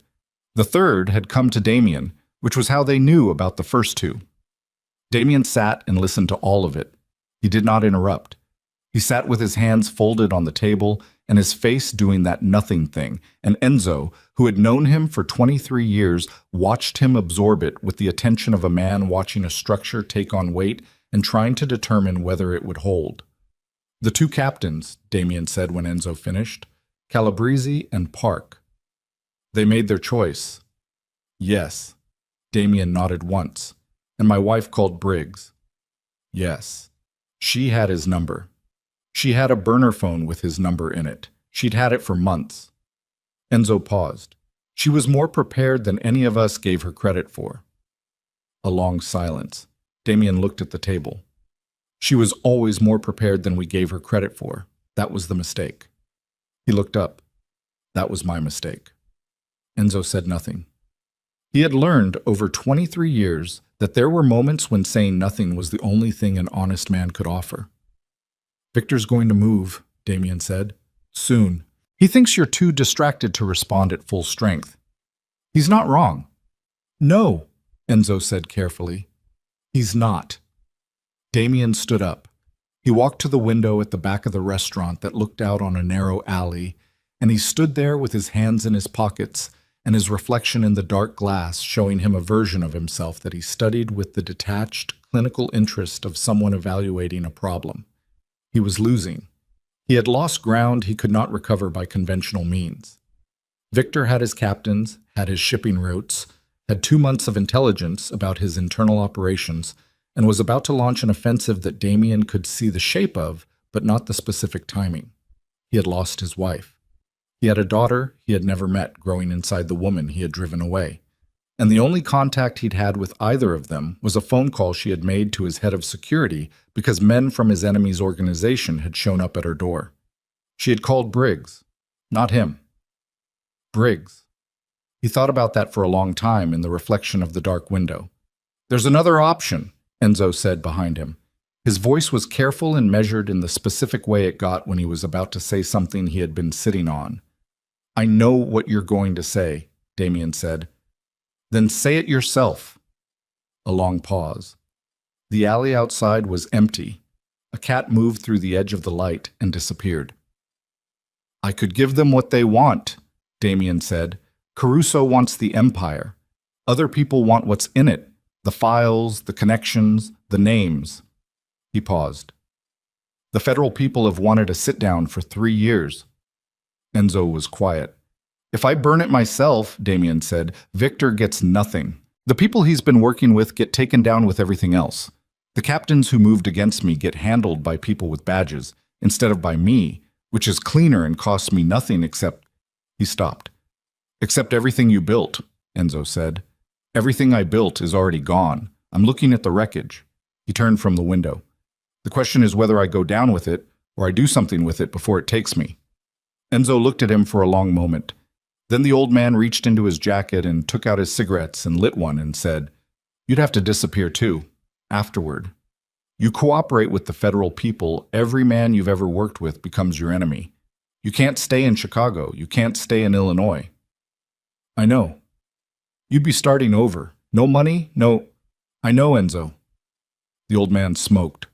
Speaker 1: The 3rd had come to Damien, which was how they knew about the first 2. Damien sat and listened to all of it. He did not interrupt. He sat with his hands folded on the table and his face doing that nothing thing, and Enzo, who had known him for 23 years, watched him absorb it with the attention of a man watching a structure take on weight and trying to determine whether it would hold. "The 2 captains," Damien said when Enzo finished, "Calabrese and Park. They made their choice." "Yes." Damien nodded once. "And my wife called Briggs." "Yes." She had his number. She had a burner phone with his number in it. She'd had it for months. Enzo paused. She was more prepared than any of us gave her credit for. A long silence. Damien looked at the table. "She was always more prepared than we gave her credit for. That was the mistake." He looked up. "That was my mistake." Enzo said nothing. He had learned over 23 years that there were moments when saying nothing was the only thing an honest man could offer. "Victor's going to move," Damien said. "Soon. He thinks you're too distracted to respond at full strength." "He's not wrong." "No," Enzo said carefully. "He's not." Damien stood up. He walked to the window at the back of the restaurant that looked out on a narrow alley, and he stood there with his hands in his pockets,
Speaker 2: and his reflection in the dark glass showing him a version of himself that he studied with the detached, clinical interest of someone evaluating a problem. He was losing. He had lost ground he could not recover by conventional means. Victor had his captains, had his shipping routes, had 2 months of intelligence about his internal operations, and was about to launch an offensive that Damien could see the shape of, but not the specific timing. He had lost his wife. He had a daughter he had never met growing inside the woman he had driven away. And the only contact he'd had with either of them was a phone call she had made to his head of security because men from his enemy's organization had shown up at her door. She had called Briggs, not him. Briggs. He thought about that for a long time in the reflection of the dark window. "There's another option," Enzo said behind him. His voice was careful and measured in the specific way it got when he was about to say something he had been sitting on. "I know what you're going to say," Damien said. "Then say it yourself." A long pause. The alley outside was empty. A cat moved through the edge of the light and disappeared. "I could give them what they want," Damien said. "Caruso wants the Empire. Other people want what's in it, the files, the connections, the names." He paused. "The federal people have wanted a sit-down for 3 years. Enzo was quiet. "If I burn it myself," Damien said, "Victor gets nothing. The people he's been working with get taken down with everything else. The captains who moved against me get handled by people with badges, instead of by me, which is cleaner and costs me nothing except—" He stopped. "Except everything you built," Enzo said. "Everything I built is already gone. I'm looking at the wreckage." He turned from the window. "The question is whether I go down with it, or I do something with it before it takes me." Enzo looked at him for a long moment. Then the old man reached into his jacket and took out his cigarettes and lit one and said, "You'd have to disappear too, afterward. You cooperate with the federal people, every man you've ever worked with becomes your enemy. You can't stay in Chicago. You can't stay in Illinois." "I know. You'd be starting over. No money, no—" "I know, Enzo." The old man smoked.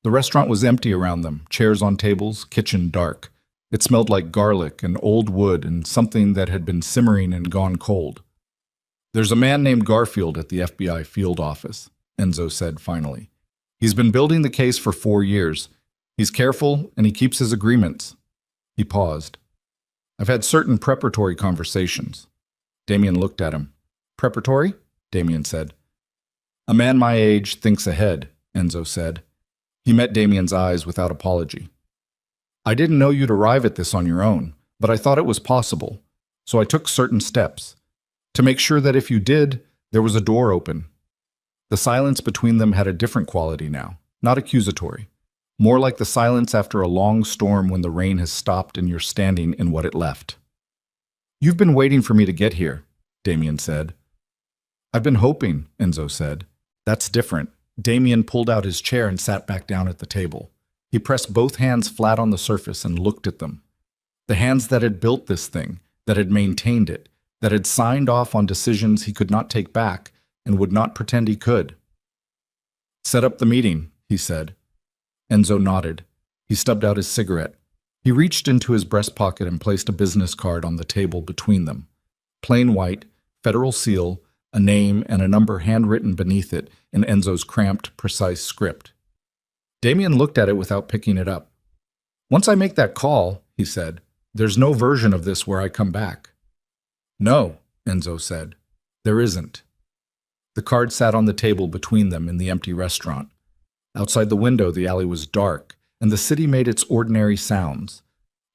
Speaker 2: The restaurant was empty around them, chairs on tables, kitchen dark. It smelled like garlic and old wood and something that had been simmering and gone cold. "There's a man named Garfield at the FBI field office," Enzo said finally. "He's been building the case for 4 years. He's careful and he keeps his agreements." He paused. "I've had certain preparatory conversations." Damien looked at him. "Preparatory?" Damien said. "A man my age thinks ahead," Enzo said. He met Damien's eyes without apology. "I didn't know you'd arrive at this on your own, but I thought it was possible, so I took certain steps. To make sure that if you did, there was a door open." The silence between them had a different quality now, not accusatory. More like the silence after a long storm when the rain has stopped and you're standing in what it left. "You've been waiting for me to get here," Damien said. "I've been hoping," Enzo said. "That's different." Damien pulled out his chair and sat back down at the table. He pressed both hands flat on the surface and looked at them. The hands that had built this thing, that had maintained it, that had signed off on decisions he could not take back and would not pretend he could. "Set up the meeting," he said. Enzo nodded. He stubbed out his cigarette. He reached into his breast pocket and placed a business card on the table between them. Plain white, federal seal, a name and a number handwritten beneath it in Enzo's cramped, precise script. Damien looked at it without picking it up. "Once I make that call," he said, "there's no version of this where I come back." "No," Enzo said, "there isn't." The card sat on the table between them in the empty restaurant. Outside the window, the alley was dark, and the city made its ordinary sounds.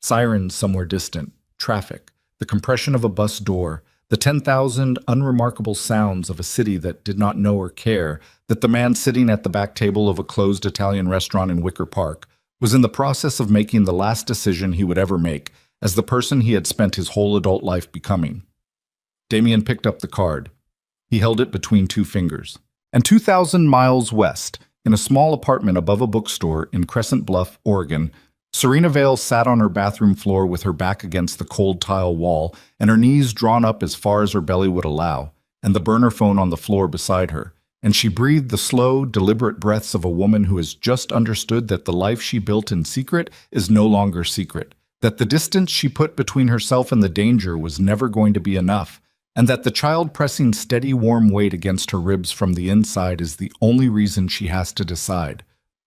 Speaker 2: Sirens somewhere distant, traffic, the compression of a bus door, the 10,000 unremarkable sounds of a city that did not know or care that the man sitting at the back table of a closed Italian restaurant in Wicker Park was in the process of making the last decision he would ever make as the person he had spent his whole adult life becoming. Damien picked up the card. He held it between 2 fingers. And 2,000 miles west, in a small apartment above a bookstore in Crescent Bluff, Oregon, Serena Vale sat on her bathroom floor with her back against the cold tile wall and her knees drawn up as far as her belly would allow, and the burner phone on the floor beside her, and she breathed the slow, deliberate breaths of a woman who has just understood that the life she built in secret is no longer secret, that the distance she put between herself and the danger was never going to be enough,
Speaker 1: and that the child pressing steady warm weight against her ribs from the inside is the only reason she has to decide,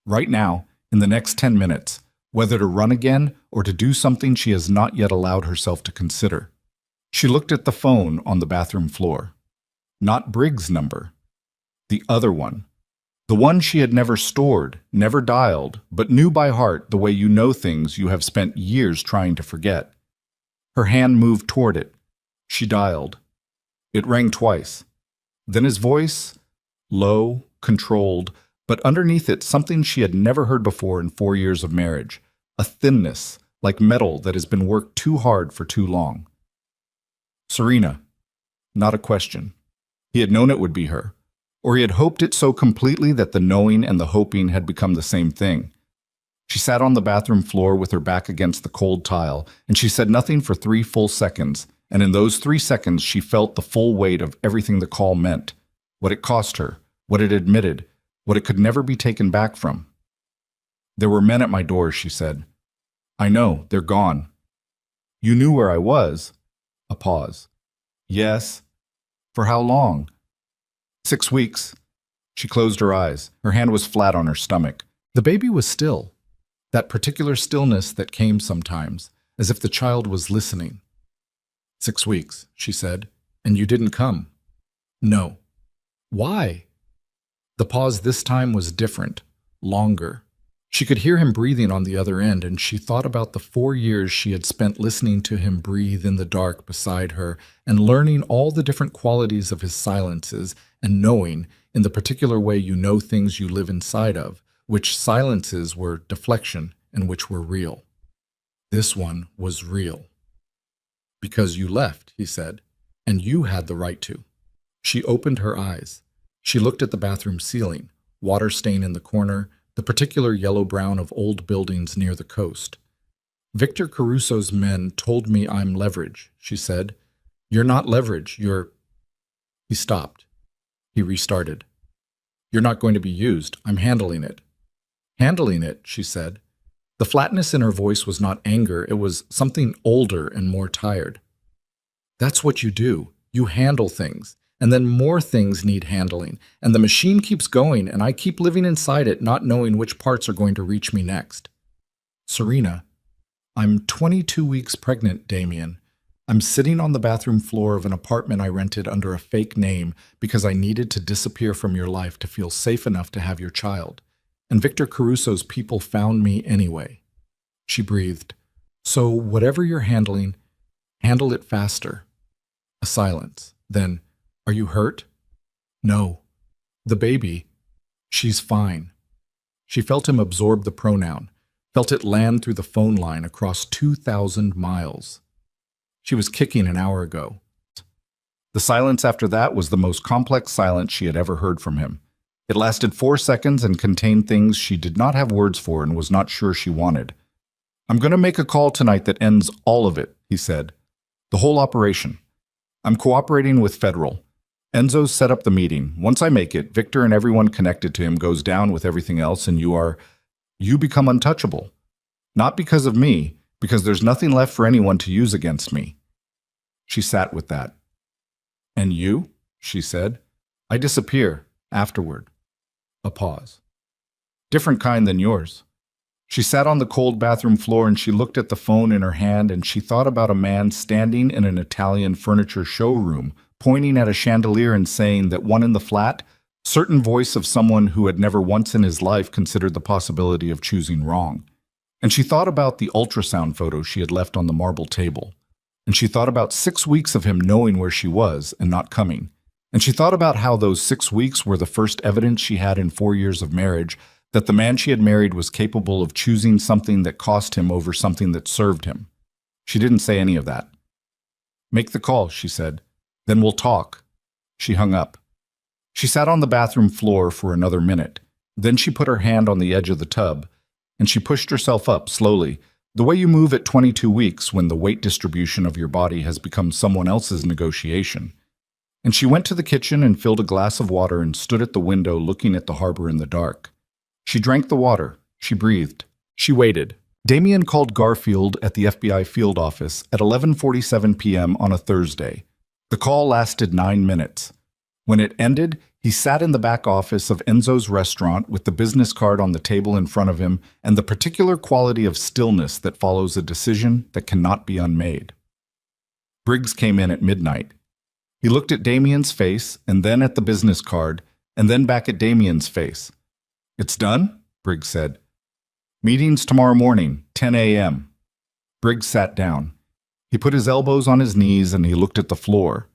Speaker 1: right now, in the next 10 minutes, whether to run again or to do something she has not yet allowed herself to consider. She looked at the phone on the bathroom floor. Not Briggs' number. The other one. The one she had never stored, never dialed, but knew by heart the way you know things you have spent years trying to forget. Her hand moved toward it. She dialed. It rang twice. Then his voice, low, controlled, but underneath it something she had never heard before in 4 years of marriage, a thinness, like metal that has been worked too hard for too long. Serena. Not a question. He had known it would be her, or he had hoped it so completely that the knowing and the hoping had become the same thing. She sat on the bathroom floor with her back against the cold tile, and she said nothing for 3 full seconds, and in those 3 seconds she felt the full weight of everything the call meant, what it cost her, what it admitted, what it could never be taken back from. There were men at my door, she said. I know, they're gone. You knew where I was? A pause. Yes. For how long? 6 weeks. She closed her eyes. Her hand was flat on her stomach. The baby was still. That particular stillness that came sometimes, as if the child was listening. 6 weeks, she said, and you didn't come. No. Why? The pause this time was different, longer. She could hear him breathing on the other end, and she thought about the 4 years she had spent listening to him breathe in the dark beside her and learning all the different qualities of his silences and knowing, in the particular way you know things you live inside of, which silences were deflection and which were real. This one was real. Because you left, he said, and you had the right to. She opened her eyes. She looked at the bathroom ceiling, water stain in the corner, the particular yellow-brown of old buildings near the coast. Victor Caruso's men told me I'm leverage, she said. You're not leverage, you're... He stopped. He restarted. You're not going to be used. I'm handling it. Handling it, she said. The flatness in her voice was not anger, it was something older and more tired. That's what you do. You handle things. And then more things need handling, and the machine keeps going, and I keep living inside it, not knowing which parts are going to reach me next. Serena, I'm 22 weeks pregnant, Damien. I'm sitting on the bathroom floor of an apartment I rented under a fake name because I needed to disappear from your life to feel safe enough to have your child. And Victor Caruso's people found me anyway. She breathed. So whatever you're handling, handle it faster. A silence. Then, are you hurt? No. The baby, she's fine. She felt him absorb the pronoun, felt it land through the phone line across 2,000 miles. She was kicking an hour ago. The silence after that was the most complex silence she had ever heard from him. It lasted 4 seconds and contained things she did not have words for and was not sure she wanted. I'm going to make a call tonight that ends all of it, he said. The whole operation. I'm cooperating with Federal. Enzo's set up the meeting. Once I make it, Victor and everyone connected to him goes down with everything else and you become untouchable. Not because of me, because there's nothing left for anyone to use against me. She sat with that. And you? She said. I disappear, afterward. A pause. Different kind than yours. She sat on the cold bathroom floor and she looked at the phone in her hand and she thought about a man standing in an Italian furniture showroom, pointing at a chandelier and saying that one in the flat, certain voice of someone who had never once in his life considered the possibility of choosing wrong. And she thought about the ultrasound photo she had left on the marble table. And she thought about 6 weeks of him knowing where she was and not coming. And she thought about how those 6 weeks were the first evidence she had in 4 years of marriage that the man she had married was capable of choosing something that cost him over something that served him. She didn't say any of that. Make the call, she said. Then we'll talk. She hung up. She sat on the bathroom floor for another minute. Then she put her hand on the edge of the tub, and she pushed herself up slowly, the way you move at 22 weeks when the weight distribution of your body has become someone else's negotiation. And she went to the kitchen and filled a glass of water and stood at the window looking at the harbor in the dark. She drank the water. She breathed. She waited. Damien called Garfield at the FBI field office at 11:47 p.m. on a Thursday. The call lasted 9 minutes. When it ended, he sat in the back office of Enzo's restaurant with the business card on the table in front of him and the particular quality of stillness that follows a decision that cannot be unmade. Briggs came in at midnight. He looked at Damien's face and then at the business card and then back at Damien's face. "It's done?" Briggs said. "Meeting's tomorrow morning, 10 a.m. Briggs sat down. He put his elbows on his knees and he looked at the floor.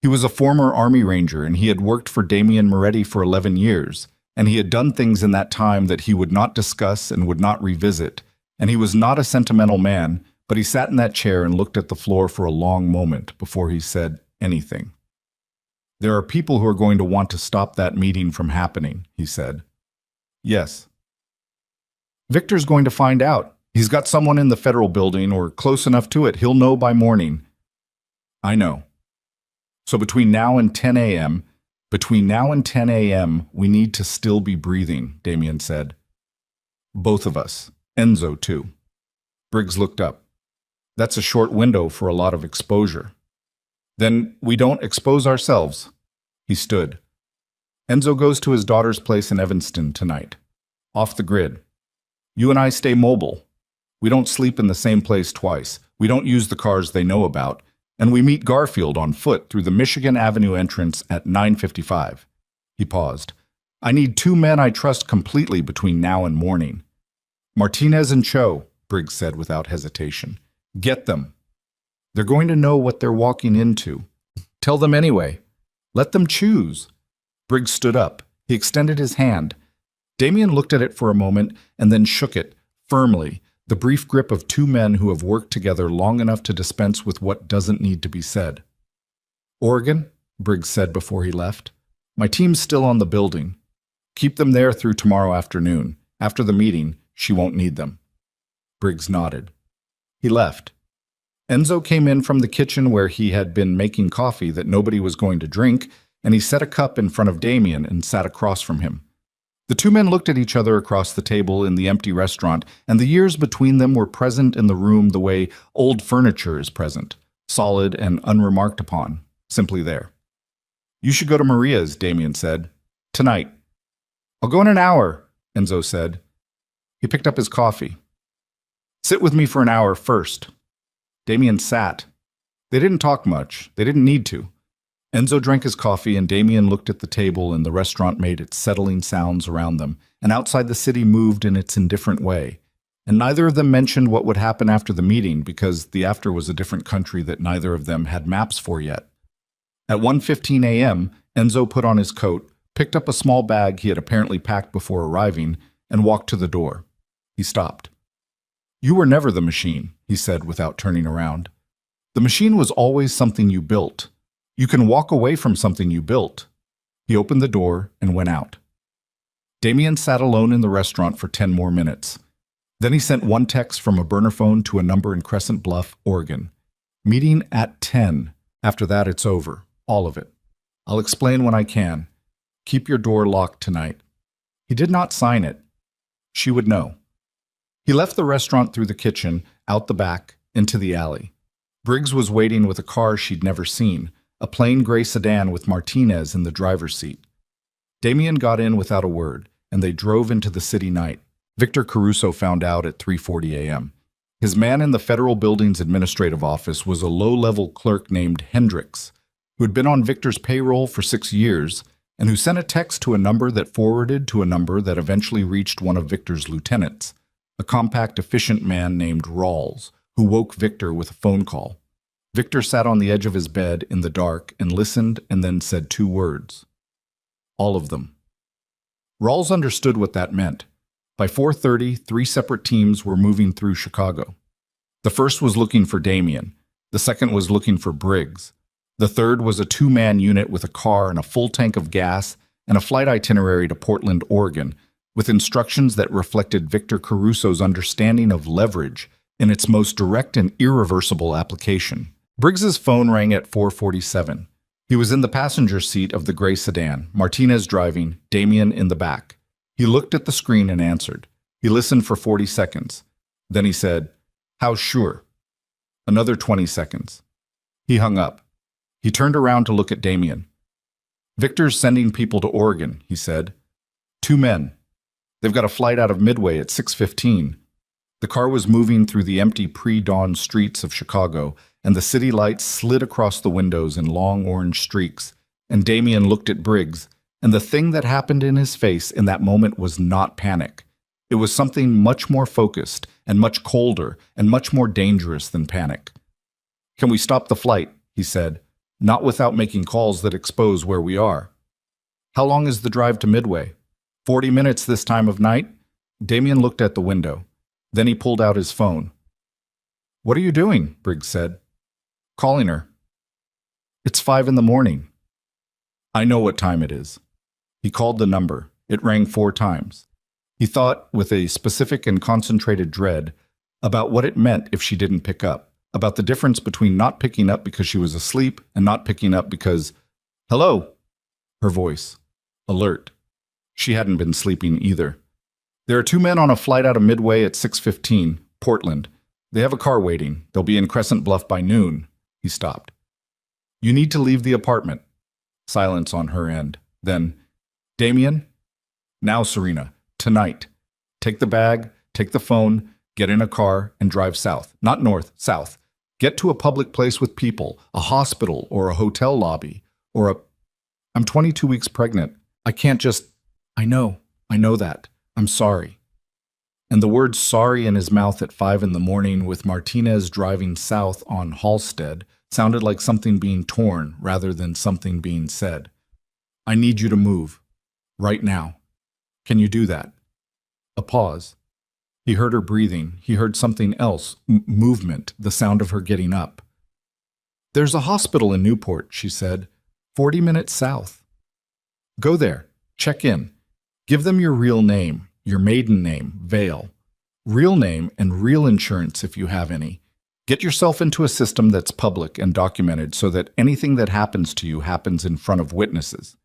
Speaker 1: He was a former Army Ranger and he had worked for Damien Moretti for 11 years, and he had done things in that time that he would not discuss and would not revisit, and he was not a sentimental man, but he sat in that chair and looked at the floor for a long moment before he said anything. "There are people who are going to want to stop that meeting from happening," he said. "Yes." "Victor's going to find out. He's got someone in the federal building or close enough to it. He'll know by morning." "I know. So between now and 10 a.m., we need to still be breathing," Damien said. "Both of us. Enzo, too." Briggs looked up. "That's a short window for a lot of exposure." "Then we don't expose ourselves." He stood. "Enzo goes to his daughter's place in Evanston tonight. Off the grid. You and I stay mobile. We don't sleep in the same place twice. We don't use the cars they know about. And we meet Garfield on foot through the Michigan Avenue entrance at 9:55. He paused. "I need 2 men I trust completely between now and morning." "Martinez and Cho," Briggs said without hesitation. "Get them. They're going to know what they're walking into. Tell them anyway. Let them choose." Briggs stood up. He extended his hand. Damien looked at it for a moment and then shook it, firmly, the brief grip of 2 men who have worked together long enough to dispense with what doesn't need to be said. "Oregon," Briggs said before he left, "my team's still on the building. Keep them there through tomorrow afternoon. After the meeting, she won't need them." Briggs nodded. He left. Enzo came in from the kitchen where he had been making coffee that nobody was going to drink, and he set a cup in front of Damien and sat across from him. The 2 men looked at each other across the table in the empty restaurant, and the years between them were present in the room the way old furniture is present, solid and unremarked upon, simply there. "You should go to Maria's," Damien said. "Tonight." "I'll go in an hour," Enzo said. He picked up his coffee. "Sit with me for an hour first." Damien sat. They didn't talk much. They didn't need to. Enzo drank his coffee and Damien looked at the table and the restaurant made its settling sounds around them, and outside the city moved in its indifferent way. And neither of them mentioned what would happen after the meeting because the after was a different country that neither of them had maps for yet. At 1:15 a.m., Enzo put on his coat, picked up a small bag he had apparently packed before arriving, and walked to the door. He stopped. "You were never the machine," he said without turning around. "The machine was always something you built. You can walk away from something you built." He opened the door and went out. Damien sat alone in the restaurant for 10 more minutes. Then he sent one text from a burner phone to a number in Crescent Bluff, Oregon. "Meeting at 10. After that, it's over. All of it. I'll explain when I can. Keep your door locked tonight." He did not sign it. She would know. He left the restaurant through the kitchen, out the back, into the alley. Briggs was waiting with a car she'd never seen, a plain gray sedan with Martinez in the driver's seat. Damien got in without a word, and they drove into the city night. Victor Caruso found out at 3:40 a.m. His man in the federal building's administrative office was a low-level clerk named Hendricks, who had been on Victor's payroll for 6 years, and who sent a text to a number that forwarded to a number that eventually reached one of Victor's lieutenants, a compact, efficient man named Rawls, who woke Victor with a phone call. Victor sat on the edge of his bed in the dark and listened and then said 2 words. "All of them." Rawls understood what that meant. By 4:30, 3 separate teams were moving through Chicago. The first was looking for Damien. The second was looking for Briggs. The third was a 2-man unit with a car and a full tank of gas and a flight itinerary to Portland, Oregon, with instructions that reflected Victor Caruso's understanding of leverage in its most direct and irreversible application. Briggs's phone rang at 4:47. He was in the passenger seat of the gray sedan, Martinez driving, Damien in the back. He looked at the screen and answered. He listened for 40 seconds. Then he said, "How sure?" Another 20 seconds. He hung up. He turned around to look at Damien. Victor's sending people to Oregon, he said. 2 men. They've got a flight out of Midway at 6:15. The car was moving through the empty pre-dawn streets of Chicago, and the city lights slid across the windows in long orange streaks, and Damien looked at Briggs, and the thing that happened in his face in that moment was not panic. It was something much more focused, and much colder, and much more dangerous than panic. "Can we stop the flight?" he said, "not without making calls that expose where we are." "How long is the drive to Midway?" 40 minutes this time of night?" Damien looked at the window. Then he pulled out his phone. "What are you doing?" Briggs said. "Calling her." "It's 5 in the morning." "I know what time it is." He called the number. It rang 4 times. He thought, with a specific and concentrated dread, about what it meant if she didn't pick up, about the difference between not picking up because she was asleep and not picking up because, "Hello?" Her voice. Alert. She hadn't been sleeping either. "There are 2 men on a flight out of Midway at 6:15, Portland. They have a car waiting. They'll be in Crescent Bluff by noon." He stopped. "You need to leave the apartment." Silence on her end. Then, "Damien?" "Now, Serena. Tonight. Take the bag, take the phone, get in a car, and drive south. Not north, south. Get to a public place with people, a hospital or a hotel lobby, or a... I'm 22 weeks pregnant. I can't just... I know that. I'm sorry." And the word sorry in his mouth at 5 in the morning with Martinez driving south on Halstead sounded like something being torn rather than something being said. "I need you to move. Right now. Can you do that?" A pause. He heard her breathing. He heard something else, movement, the sound of her getting up. "There's a hospital in Newport," she said. 40 minutes south. "Go there. Check in. Give them your real name, your maiden name, Vale. Real name and real insurance if you have any. Get yourself into a system that's public and documented so that anything that happens to you happens in front of witnesses.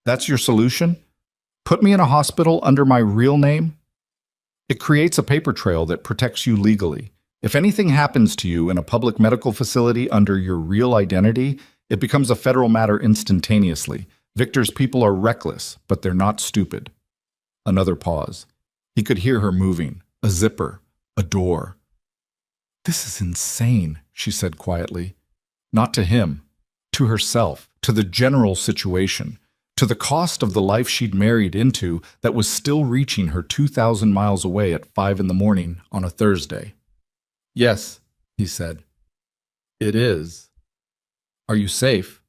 Speaker 1: That's your solution? Put me in a hospital under my real name? It creates a paper trail that protects you legally. If anything happens to you in a public medical facility under your real identity, it becomes a federal matter instantaneously. Victor's people are reckless, but they're not stupid." Another pause. He could hear her moving. A zipper. A door. "This is insane," she said quietly. Not to him. To herself. To the general situation. To the cost of the life she'd married into that was still reaching her 2,000 miles away at 5 in the morning on a Thursday. "Yes," he said. "It is. Are you safe?"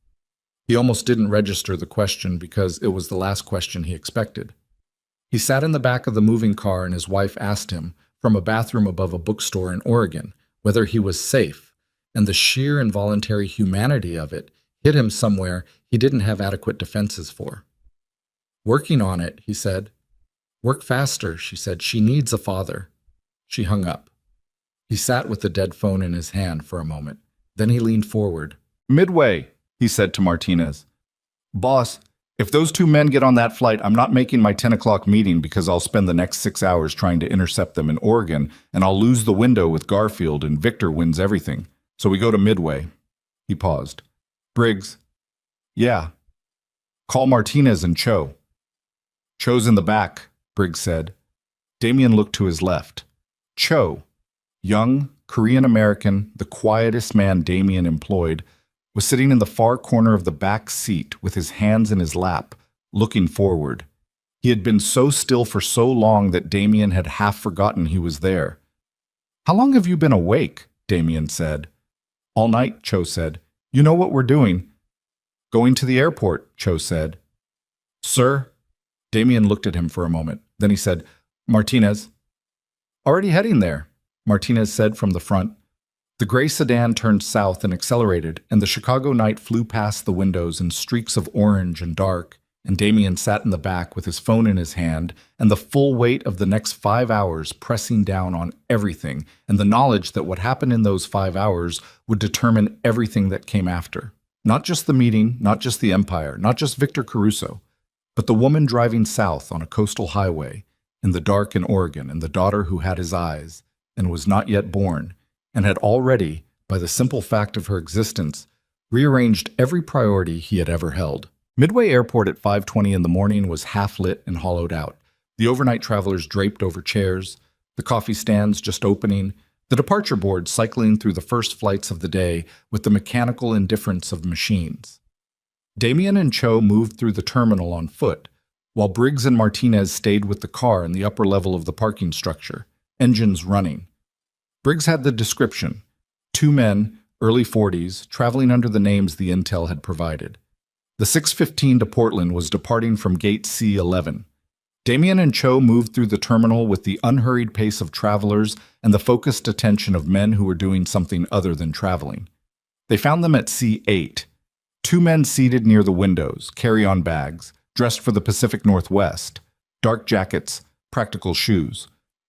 Speaker 1: He almost didn't register the question because it was the last question he expected. He sat in the back of the moving car and his wife asked him, from a bathroom above a bookstore in Oregon, whether he was safe, and the sheer involuntary humanity of it hit him somewhere he didn't have adequate defenses for. "Working on it," he said. "Work faster," she said. "She needs a father." She hung up. He sat with the dead phone in his hand for a moment. Then he leaned forward. "Midway," he said to Martinez. "Boss, if those 2 men get on that flight, I'm not making my 10 o'clock meeting because I'll spend the next 6 hours trying to intercept them in Oregon, and I'll lose the window with Garfield, and Victor wins everything. So we go to Midway." He paused. "Briggs." "Yeah." "Call Martinez and Cho." "Cho's in the back," Briggs said. Damien looked to his left. Cho, young, Korean-American, the quietest man Damien employed, was sitting in the far corner of the back seat with his hands in his lap, looking forward. He had been so still for so long that Damien had half forgotten he was there. "How long have you been awake?" Damien said. "All night," Cho said. "You know what we're doing?" "Going to the airport," Cho said. "Sir?" Damien looked at him for a moment. Then he said, "Martinez." "Already heading there," Martinez said from the front. The gray sedan turned south and accelerated, and the Chicago night flew past the windows in streaks of orange and dark, and Damien sat in the back with his phone in his hand, and the full weight of the next 5 hours pressing down on everything, and the knowledge that what happened in those 5 hours would determine everything that came after. Not just the meeting, not just the empire, not just Victor Caruso, but the woman driving south on a coastal highway, in the dark in Oregon, and the daughter who had his eyes, and was not yet born, and had already, by the simple fact of her existence,
Speaker 2: rearranged every priority he had ever held. Midway Airport at 5:20 in the morning was half-lit and hollowed out. The overnight travelers draped over chairs, the coffee stands just opening, the departure board cycling through the first flights of the day with the mechanical indifference of machines. Damien and Cho moved through the terminal on foot, while Briggs and Martinez stayed with the car in the upper level of the parking structure, engines running. Briggs had the description: 2 men, early 40s, traveling under the names the intel had provided. The 6:15 to Portland was departing from Gate C11. Damien and Cho moved through the terminal with the unhurried pace of travelers and the focused attention of men who were doing something other than traveling. They found them at C8. 2 men seated near the windows, carry-on bags, dressed for the Pacific Northwest, dark jackets, practical shoes.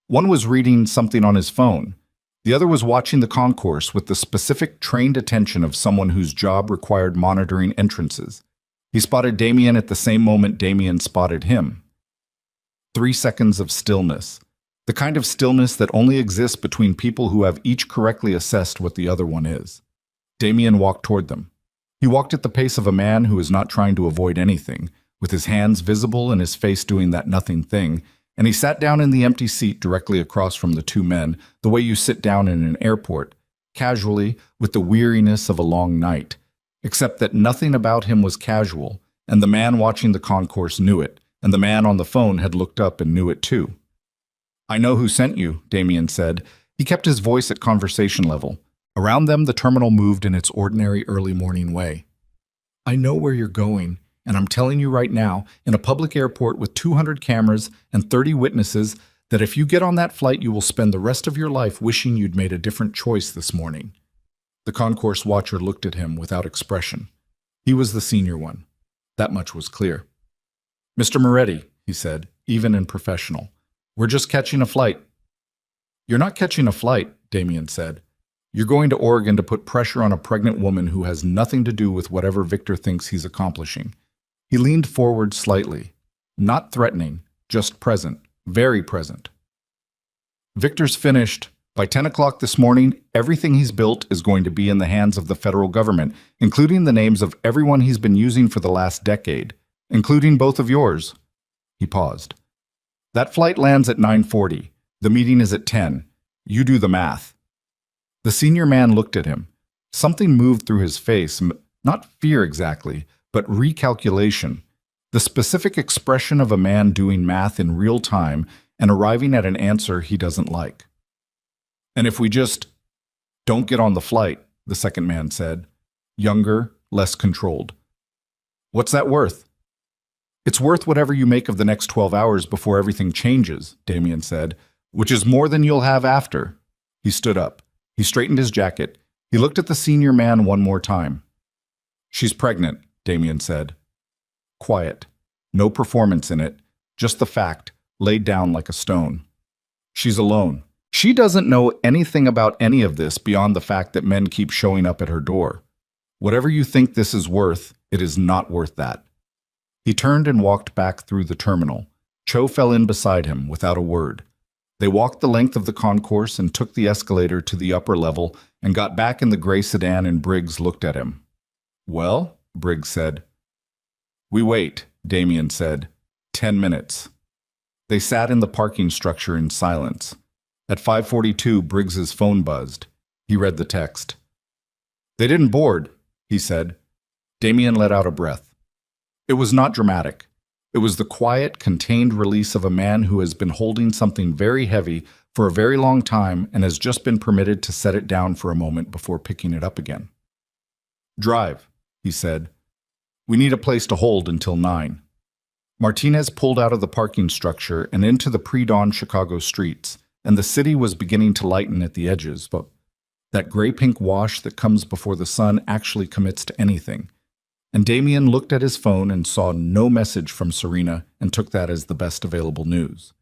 Speaker 2: One was reading something on his phone. The other was watching the concourse with the specific trained attention of someone whose job required monitoring entrances. He spotted Damien at the same moment Damien spotted him. 3 seconds of stillness. The kind of stillness that only exists between people who have each correctly assessed what the other one is. Damien walked toward them. He walked at the pace of a man who is not trying to avoid anything, with his hands visible and his face doing that nothing thing, and he sat down in the empty seat directly across from the 2 men, the way you sit down in an airport, casually, with the weariness of a long night, except that nothing about him was casual, and the man watching the concourse knew it, and the man on the phone had looked up and knew it too. "I know who sent you," Damien said. He kept his voice at conversation level. Around them, the terminal moved in its ordinary early morning way. "I know where you're going, and I'm telling you right now, in a public airport with 200 cameras and 30 witnesses, that if you get on that flight, you will spend the rest of your life wishing you'd made a different choice this morning." The concourse watcher looked at him without expression. He was the senior one. That much was clear. "Mr. Moretti," he said, even and professional, "we're just catching a flight." "You're not catching a flight," Damien said. "You're going to Oregon to put pressure on a pregnant woman who has nothing to do with whatever Victor thinks he's accomplishing." He leaned forward slightly. Not threatening, just present, very present. "Victor's finished. By 10 o'clock this morning, everything he's built is going to be in the hands of the federal government, including the names of everyone he's been using for the last decade, including both of yours." He paused. "That flight lands at 9:40. The meeting is at 10. You do the math." The senior man looked at him. Something moved through his face, not fear exactly, but recalculation. The specific expression of a man doing math in real time and arriving at an answer he doesn't like. "And if we just don't get on the flight," the second man said, younger, less controlled. "What's that worth?" "It's worth whatever you make of the next 12 hours before everything changes," Damien said, "which is more than you'll have after." He stood up. He straightened his jacket. He looked at the senior man one more time. "She's pregnant," Damien said. Quiet. No performance in it, just the fact, laid down like a stone. "She's alone. She doesn't know anything about any of this beyond the fact that men keep showing up at her door. Whatever you think this is worth, it is not worth that." He turned and walked back through the terminal. Cho fell in beside him without a word. They walked the length of the concourse and took the escalator to the upper level and got back in the gray sedan, and Briggs looked at him. "Well?" Briggs said. "We wait," Damien said. 10 minutes. They sat in the parking structure in silence. At 5:42, Briggs's phone buzzed. He read the text. "They didn't board," he said. Damien let out a breath. It was not dramatic. It was the quiet, contained release of a man who has been holding something very heavy for a very long time and has just been permitted to set it down for a moment before picking it up again. "Drive," he said. "We need a place to hold until 9. Martinez pulled out of the parking structure and into the pre-dawn Chicago streets, and the city was beginning to lighten at the edges, but that gray-pink wash that comes before the sun actually commits to anything. And Damien looked at his phone and saw no message from Serena and took that as the best available news.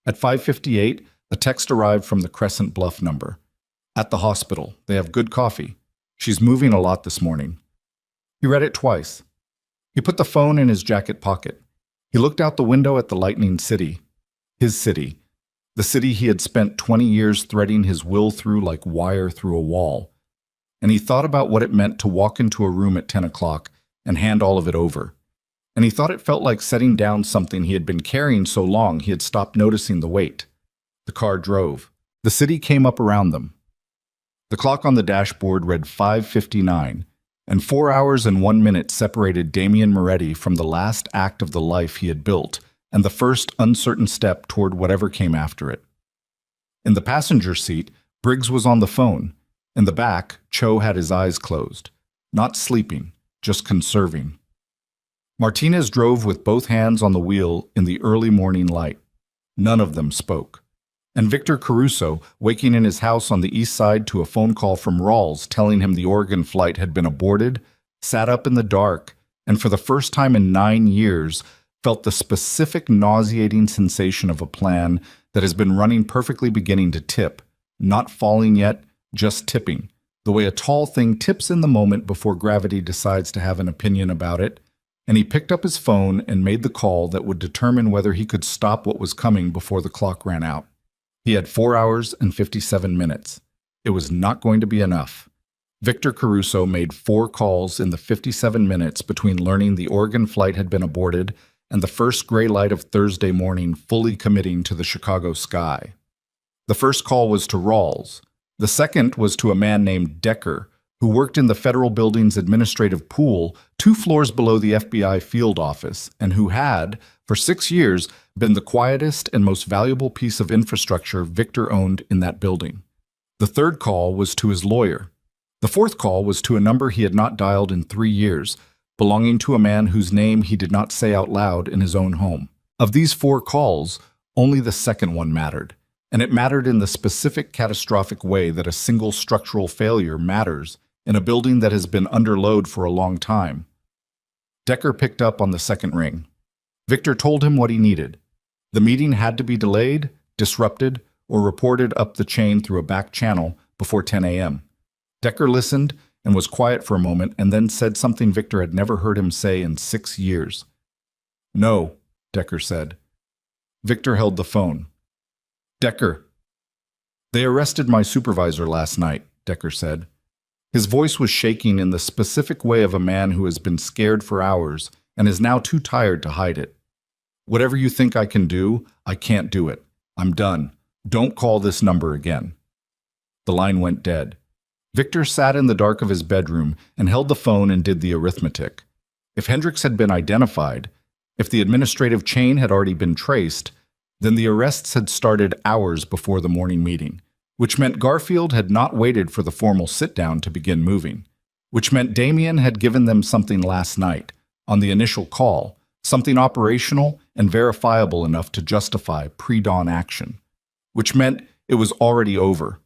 Speaker 2: At 5:58, a text arrived from the Crescent Bluff number. "At the hospital. They have good coffee. She's moving a lot this morning." He read it twice. He put the phone in his jacket pocket. He looked out the window at the lightning city. His city. The city he had spent 20 years threading his will through like wire through a wall.
Speaker 1: and he thought about what it meant to walk into a room at 10 o'clock and hand all of it over. And he thought it felt like setting down something he had been carrying so long he had stopped noticing the weight. The car drove. The city came up around them. The clock on the dashboard read 5:59, and 4 hours and 1 minute separated Damien Moretti from the last act of the life he had built and the first uncertain step toward whatever came after it. In the passenger seat, Briggs was on the phone. In the back, Cho had his eyes closed. Not sleeping, just conserving. Martinez drove with both hands on the wheel in the early morning light. None of them spoke. And Victor Caruso, waking in his house on the east side to a phone call from Rawls telling him the Oregon flight had been aborted, sat up in the dark and for the first time in 9 years felt the specific nauseating sensation of a plan that has been running perfectly beginning to tip, not falling yet, just tipping, the way a tall thing tips in the moment before gravity decides to have an opinion about it. And he picked up his phone and made the call that would determine whether he could stop what was coming before the clock ran out. He had 4 hours and 57 minutes. It was not going to be enough. Victor Caruso made 4 calls in the 57 minutes between learning the Oregon flight had been aborted and the first gray light of Thursday morning fully committing to the Chicago sky. The first call was to Rawls. The second was to a man named Decker, who worked in the federal building's administrative pool 2 floors below the FBI field office, and who had, for 6 years, been the quietest and most valuable piece of infrastructure Victor owned in that building. The third call was to his lawyer. The fourth call was to a number he had not dialed in 3 years, belonging to a man whose name he did not say out loud in his own home. Of these 4 calls, only the second one mattered, and it mattered in the specific catastrophic way that a single structural failure matters in a building that has been under load for a long time. Decker picked up on the second ring. Victor told him what he needed. The meeting had to be delayed, disrupted, or reported up the chain through a back channel before 10 a.m. Decker listened and was quiet for a moment and then said something Victor had never heard him say in 6 years. "No," Decker said. Victor held the phone. "Decker." "They arrested my supervisor last night," Decker said. His voice was shaking in the specific way of a man who has been scared for hours and is now too tired to hide it. "Whatever you think I can do, I can't do it. I'm done. Don't call this number again." The line went dead. Victor sat in the dark of his bedroom and held the phone and did the arithmetic. If Hendricks had been identified, if the administrative chain had already been traced, then the arrests had started hours before the morning meeting, which meant Garfield had not waited for the formal sit-down to begin moving, which meant Damien had given them something last night, on the initial call, something operational and verifiable enough to justify pre-dawn action, which meant it was already over.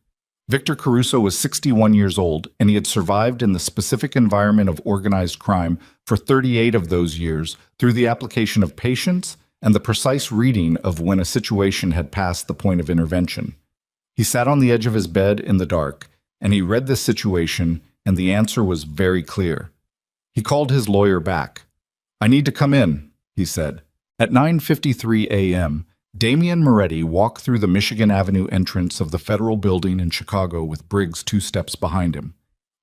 Speaker 1: Victor Caruso was 61 years old, and he had survived in the specific environment of organized crime for 38 of those years through the application of patience and the precise reading of when a situation had passed the point of intervention. He sat on the edge of his bed in the dark, and he read this situation, and the answer was very clear. He called his lawyer back. "I need to come in," he said. At 9:53 a.m., Damien Moretti walked through the Michigan Avenue entrance of the federal building in Chicago with Briggs 2 steps behind him.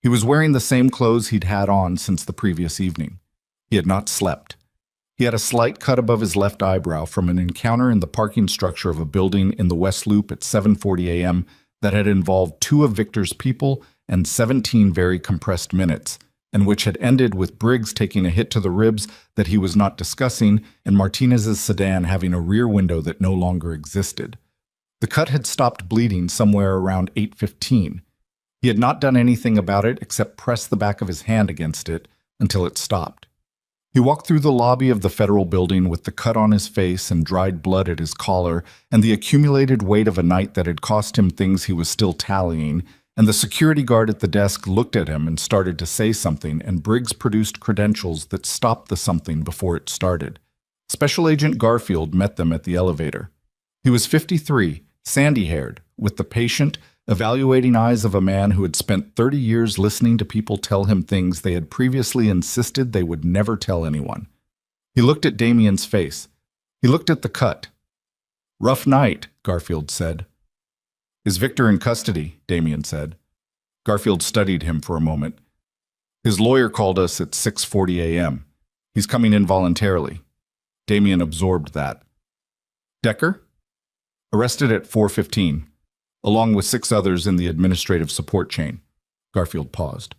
Speaker 1: He was wearing the same clothes he'd had on since the previous evening. He had not slept. He had a slight cut above his left eyebrow from an encounter in the parking structure of a building in the West Loop at 7:40 a.m. that had involved 2 of Victor's people and 17 very compressed minutes, and which had ended with Briggs taking a hit to the ribs that he was not discussing and Martinez's sedan having a rear window that no longer existed. The cut had stopped bleeding somewhere around 8:15. He had not done anything about it except press the back of his hand against it until it stopped. He walked through the lobby of the federal building with the cut on his face and dried blood at his collar and the accumulated weight of a night that had cost him things he was still tallying, and the security guard at the desk looked at him and started to say something, and Briggs produced credentials that stopped the something before it started. Special Agent Garfield met them at the elevator. He was 53, sandy-haired, with the patient, evaluating eyes of a man who had spent 30 years listening to people tell him things they had previously insisted they would never tell anyone. He looked at Damien's face. He looked at the cut. "Rough night," Garfield said. "Is Victor in custody?" Damien said. Garfield studied him for a moment. His lawyer called us at 6:40 a.m. He's coming in voluntarily. Damien absorbed that. Decker? Arrested at 4:15, along with 6 others in the administrative support chain. Garfield paused.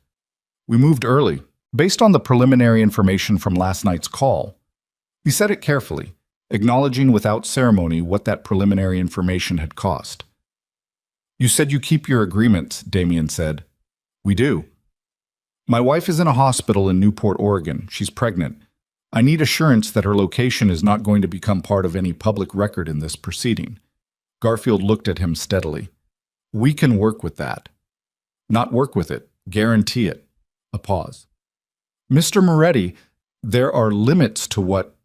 Speaker 1: We moved early, based on the preliminary information from last night's call. He said it carefully, acknowledging without ceremony what that preliminary information had cost. You said you keep your agreements, Damien said. We do. My wife is in a hospital in Newport, Oregon. She's pregnant. I need assurance that her location is not going to become part of any public record in this proceeding. Garfield looked at him steadily. We can work with that. Not work with it. Guarantee it. A pause. Mr. Moretti, there are limits to what...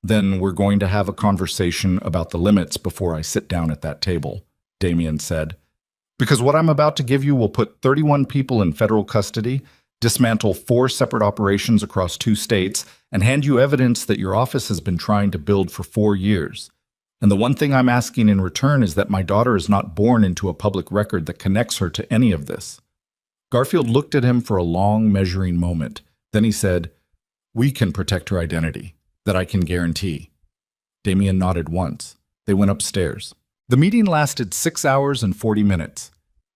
Speaker 1: Then we're going to have a conversation about the limits before I sit down at that table, Damien said. Because what I'm about to give you will put 31 people in federal custody, dismantle 4 separate operations across 2 states, and hand you evidence that your office has been trying to build for 4 years. And the one thing I'm asking in return is that my daughter is not born into a public record that connects her to any of this. Garfield looked at him for a long, measuring moment. Then he said, We can protect her identity. That I can guarantee. Damien nodded once. They went upstairs. The meeting lasted 6 hours and 40 minutes.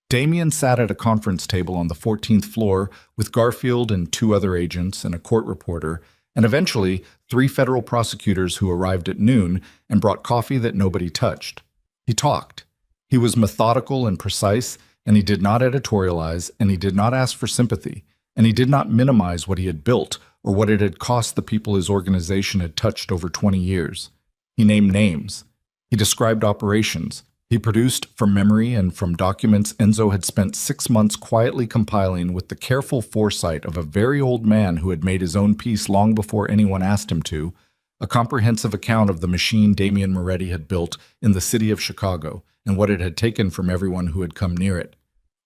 Speaker 1: Damien sat at a conference table on the 14th floor with Garfield and 2 other agents and a court reporter, and eventually 3 federal prosecutors who arrived at noon and brought coffee that nobody touched. He talked. He was methodical and precise, and he did not editorialize, and he did not ask for sympathy, and he did not minimize what he had built or what it had cost the people his organization had touched over 20 years. He named names. He described operations. He produced from memory and from documents Enzo had spent 6 months quietly compiling with the careful foresight of a very old man who had made his own peace long before anyone asked him to, a comprehensive account of the machine Damien Moretti had built in the city of Chicago and what it had taken from everyone who had come near it.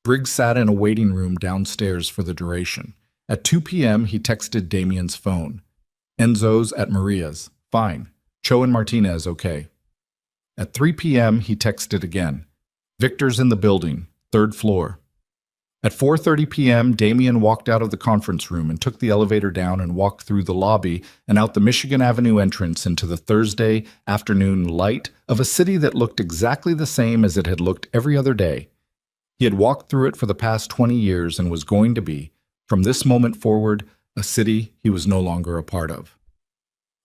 Speaker 1: Briggs sat in a waiting room downstairs for the duration. At 2 p.m., he texted Damien's phone. Enzo's at Maria's. Fine. Cho and Martinez, okay. At 3 p.m., he texted again. Victor's in the building, 3rd floor. At 4:30 p.m., Damien walked out of the conference room and took the elevator down and walked through the lobby and out the Michigan Avenue entrance into the Thursday afternoon light of a city that looked exactly the same as it had looked every other day. He had walked through it for the past 20 years and was going to be, from this moment forward, a city he was no longer a part of.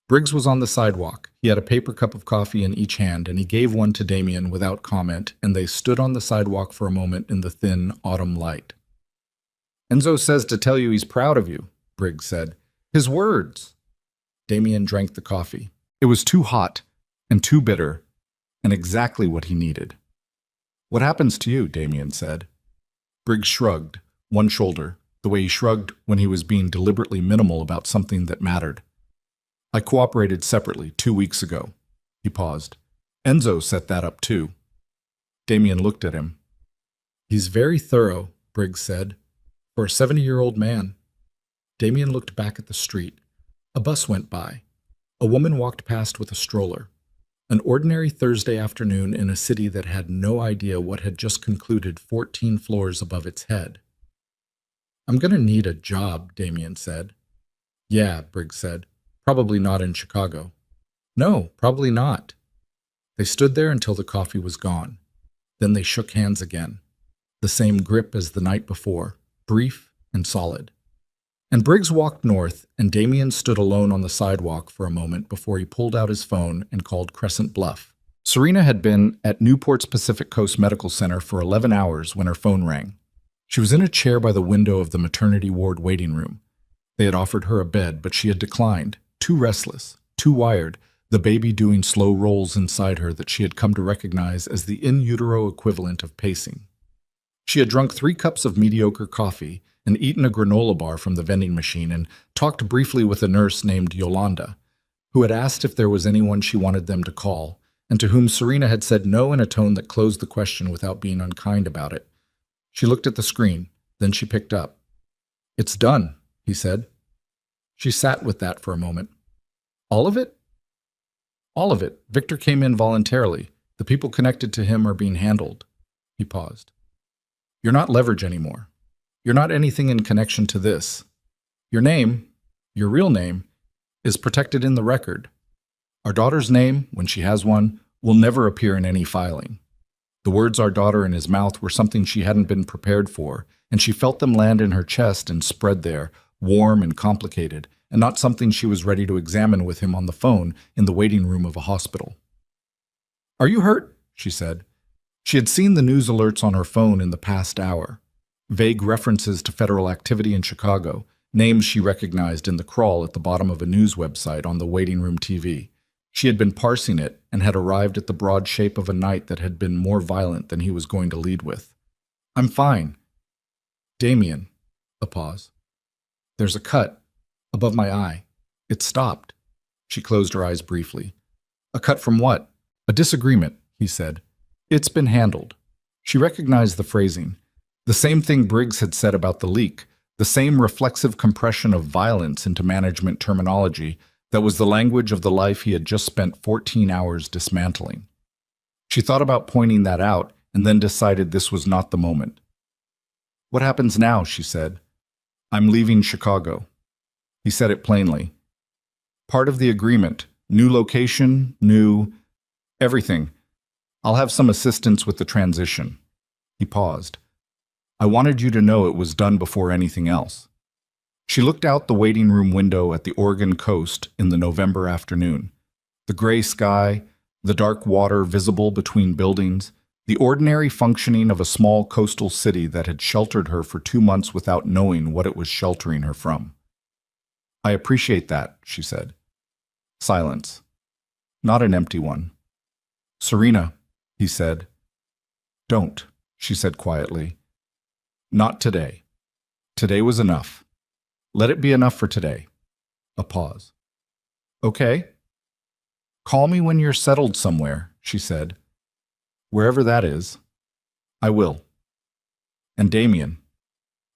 Speaker 1: Briggs was on the sidewalk. He had a paper cup of coffee in each hand, and he gave one to Damien without comment, and they stood on the sidewalk for a moment in the thin autumn light. Enzo says to tell you he's proud of you, Briggs said. His words. Damien drank the coffee. It was too hot and too bitter, and exactly what he needed. What happens to you? Damien said. Briggs shrugged, one shoulder, the way he shrugged when he was being deliberately minimal about something that mattered. I cooperated separately 2 weeks ago. He paused. Enzo set that up too. Damien looked at him. He's very thorough, Briggs said, for a 70-year-old man. Damien looked back at the street. A bus went by. A woman walked past with a stroller. An ordinary Thursday afternoon in a city that had no idea what had just concluded 14 floors above its head. I'm going to need a job, Damien said. Yeah, Briggs said. Probably not in Chicago. No, probably not. They stood there until the coffee was gone. Then they shook hands again. The same grip as the night before, brief and solid. And Briggs walked north, and Damien stood alone on the sidewalk for a moment before he pulled out his phone and called Crescent Bluff. Serena had been at Newport's Pacific Coast Medical Center for 11 hours when her phone rang. She was in a chair by the window of the maternity ward waiting room. They had offered her a bed, but she had declined, too restless, too wired, the baby doing slow rolls inside her that she had come to recognize as the in utero equivalent of pacing. She had drunk 3 cups of mediocre coffee and eaten a granola bar from the vending machine and talked briefly with a nurse named Yolanda, who had asked if there was anyone she wanted them to call, and to whom Serena had said no in a tone that closed the question without being unkind about it. She looked at the screen, then she picked up. It's done, he said. She sat with that for a moment. All of it? All of it. Victor came in voluntarily. The people connected to him are being handled. He paused. You're not leverage anymore.
Speaker 2: You're not anything in connection to this. Your name, your real name, is protected in the record. Our daughter's name, when she has one, will never appear in any filing." The words "our daughter" in his mouth were something she hadn't been prepared for, and she felt them land in her chest and spread there, warm and complicated, and not something she was ready to examine with him on the phone in the waiting room of a hospital. "Are you hurt?" she said. She had seen the news alerts on her phone in the past hour. Vague references to federal activity in Chicago, names she recognized in the crawl at the bottom of a news website on the waiting room TV. She had been parsing it and had arrived at the broad shape of a night that had been more violent than he was going to lead with. "I'm fine." "Damien." A pause. "There's a cut above my eye. It stopped." She closed her eyes briefly. "A cut from what?" "A disagreement," he said. "It's been handled." She recognized the phrasing. The same thing Briggs had said about the leak, the same reflexive compression of violence into management terminology that was the language of the life he had just spent 14 hours dismantling. She thought about pointing that out and then decided this was not the moment. "What happens now?" she said. "I'm leaving Chicago." He said it plainly. "Part of the agreement. New location, new... everything. I'll have some assistance with the transition." He paused. "I wanted you to know it was done before anything else." She looked out the waiting room window at the Oregon coast in the November afternoon. The gray sky, the dark water visible between buildings, the ordinary functioning of a small coastal city that had sheltered her for 2 months without knowing what it was sheltering her from. "I appreciate that," she said. Silence. Not an empty one. "Serena," he said. "Don't," she said quietly. "Not today. Today was enough. Let it be enough for today." A pause. "Okay." "Call me when you're settled somewhere," she said. "Wherever that is." "I will." "And Damien."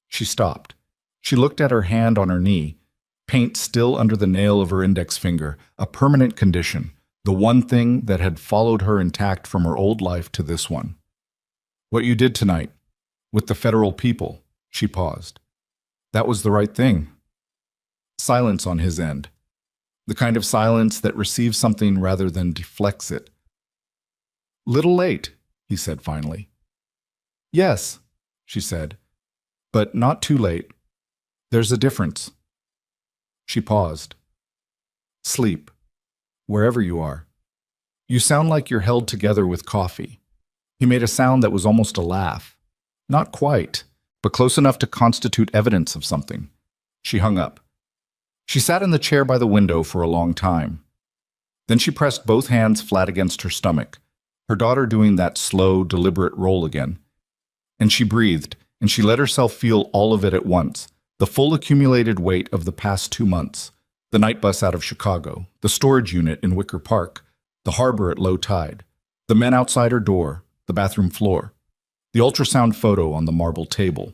Speaker 2: She stopped. She looked at her hand on her knee, paint still under the nail of her index finger, a permanent condition, the one thing that had followed her intact from her old life to this one. "What you did tonight, with the federal people," she paused. "That was the right thing." Silence on his end. The kind of silence that receives something rather than deflects it. "Little late," he said finally. "Yes," she said, "but not too late. There's a difference." She paused. "Sleep, wherever you are. You sound like you're held together with coffee." He made a sound that was almost a laugh. Not quite, but close enough to constitute evidence of something. She hung up. She sat in the chair by the window for a long time. Then she pressed both hands flat against her stomach, her daughter doing that slow, deliberate roll again. And she breathed, and she let herself feel all of it at once, the full accumulated weight of the past 2 months, the night bus out of Chicago, the storage unit in Wicker Park, the harbor at low tide, the men outside her door, the bathroom floor, the ultrasound photo on the marble table,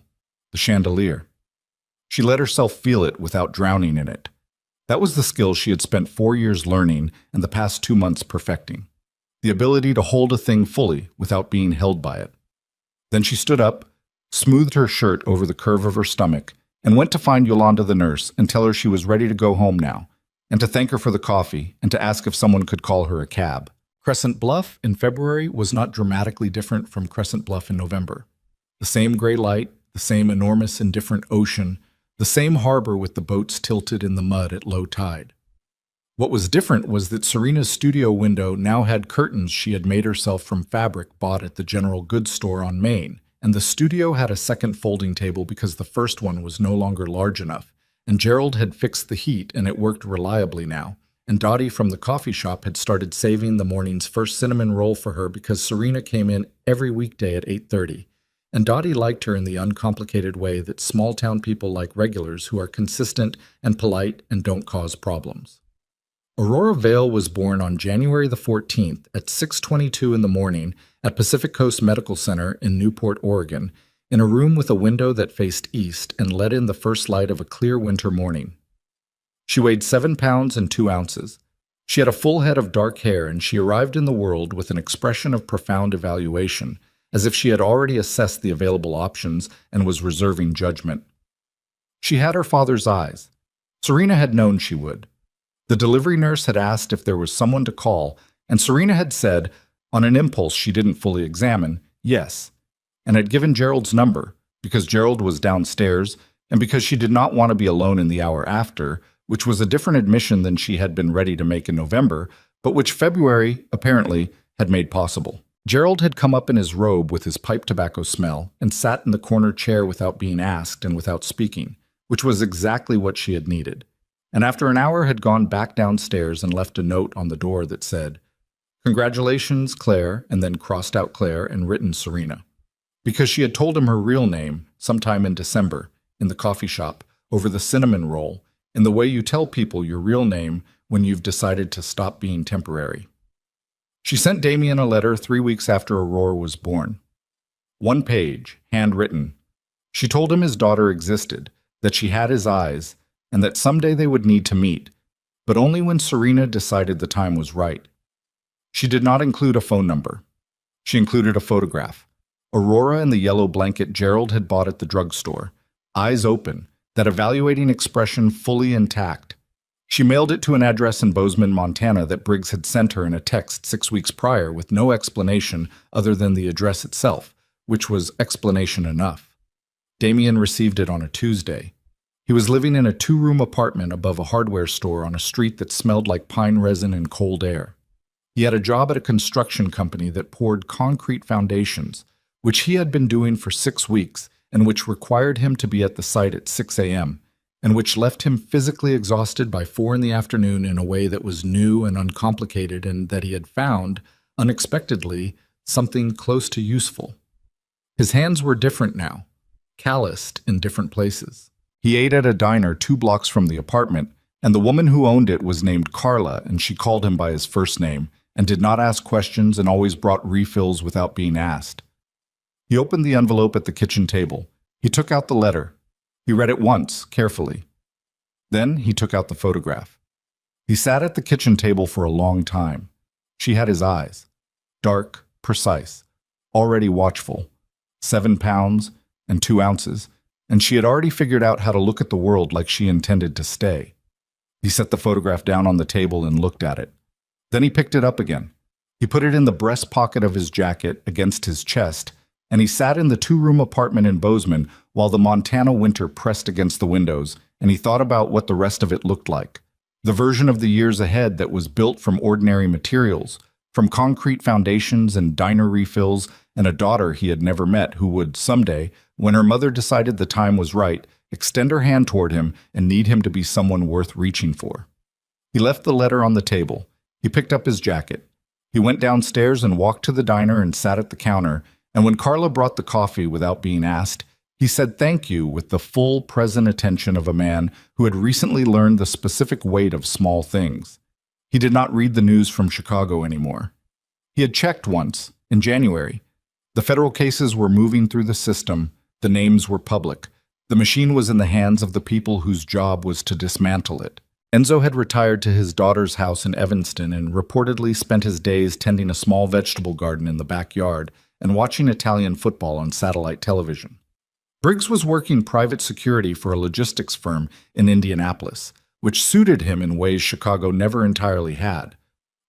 Speaker 2: the chandelier. She let herself feel it without drowning in it. That was the skill she had spent 4 years learning and the past 2 months perfecting. The ability to hold a thing fully without being held by it. Then she stood up, smoothed her shirt over the curve of her stomach, and went to find Yolanda the nurse and tell her she was ready to go home now, and to thank her for the coffee and to ask if someone could call her a cab. Crescent Bluff in February was not dramatically different from Crescent Bluff in November. The same gray light, the same enormous indifferent ocean, the same harbor with the boats tilted in the mud at low tide. What was different was that Serena's studio window now had curtains she had made herself from fabric bought at the general goods store on Main, and the studio had a second folding table because the first one was no longer large enough, and Gerald had fixed the heat and it worked reliably now, and Dottie from the coffee shop had started saving the morning's first cinnamon roll for her because Serena came in every weekday at 8:30, and Dottie liked her in the uncomplicated way that small-town people like regulars who are consistent and polite and don't cause problems. Aurora Vale was born on January the 14th at 6:22 in the morning at Pacific Coast Medical Center in Newport, Oregon, in a room with a window that faced east and let in the first light of a clear winter morning. She weighed 7 pounds and 2 ounces. She had a full head of dark hair, and she arrived in the world with an expression of profound evaluation, as if she had already assessed the available options and was reserving judgment. She had her father's eyes. Serena had known she would. The delivery nurse had asked if there was someone to call, and Serena had said, on an impulse she didn't fully examine, yes, and had given Gerald's number, because Gerald was downstairs and because she did not want to be alone in the hour after, which was a different admission than she had been ready to make in November, but which February, apparently, had made possible. Gerald had come up in his robe with his pipe tobacco smell and sat in the corner chair without being asked and without speaking, which was exactly what she had needed. And after an hour had gone back downstairs and left a note on the door that said, "Congratulations, Claire," and then crossed out Claire and written Serena. Because she had told him her real name sometime in December, in the coffee shop, over the cinnamon roll, in the way you tell people your real name when you've decided to stop being temporary. She sent Damien a letter 3 weeks after Aurora was born. 1 page, handwritten. She told him his daughter existed, that she had his eyes, and that someday they would need to meet, but only when Serena decided the time was right. She did not include a phone number. She included a photograph. Aurora in the yellow blanket Gerald had bought at the drugstore, eyes open, that evaluating expression fully intact. She mailed it to an address in Bozeman, Montana that Briggs had sent her in a text 6 weeks prior with no explanation other than the address itself, which was explanation enough. Damien received it on a Tuesday. He was living in a 2-room apartment above a hardware store on a street that smelled like pine resin and cold air. He had a job at a construction company that poured concrete foundations, which he had been doing for 6 weeks and which required him to be at the site at 6 a.m., and which left him physically exhausted by 4 in the afternoon in a way that was new and uncomplicated and that he had found, unexpectedly, something close to useful. His hands were different now, calloused in different places. He ate at a diner 2 blocks from the apartment, and the woman who owned it was named Carla, and she called him by his first name, and did not ask questions and always brought refills without being asked. He opened the envelope at the kitchen table. He took out the letter. He read it once, carefully. Then he took out the photograph. He sat at the kitchen table for a long time. She had his eyes. Dark, precise, already watchful. 7 pounds and 2 ounces, and she had already figured out how to look at the world like she intended to stay. He set the photograph down on the table and looked at it. Then he picked it up again. He put it in the breast pocket of his jacket against his chest, and he sat in the 2-room apartment in Bozeman while the Montana winter pressed against the windows, and he thought about what the rest of it looked like. The version of the years ahead that was built from ordinary materials, from concrete foundations and diner refills, and a daughter he had never met who would someday, when her mother decided the time was right, extend her hand toward him and need him to be someone worth reaching for. He left the letter on the table. He picked up his jacket. He went downstairs and walked to the diner and sat at the counter, and when Carla brought the coffee without being asked, he said thank you with the full, present attention of a man who had recently learned the specific weight of small things. He did not read the news from Chicago anymore. He had checked once, in January. The federal cases were moving through the system. The names were public. The machine was in the hands of the people whose job was to dismantle it. Enzo had retired to his daughter's house in Evanston and reportedly spent his days tending a small vegetable garden in the backyard and watching Italian football on satellite television. Briggs was working private security for a logistics firm in Indianapolis, which suited him in ways Chicago never entirely had.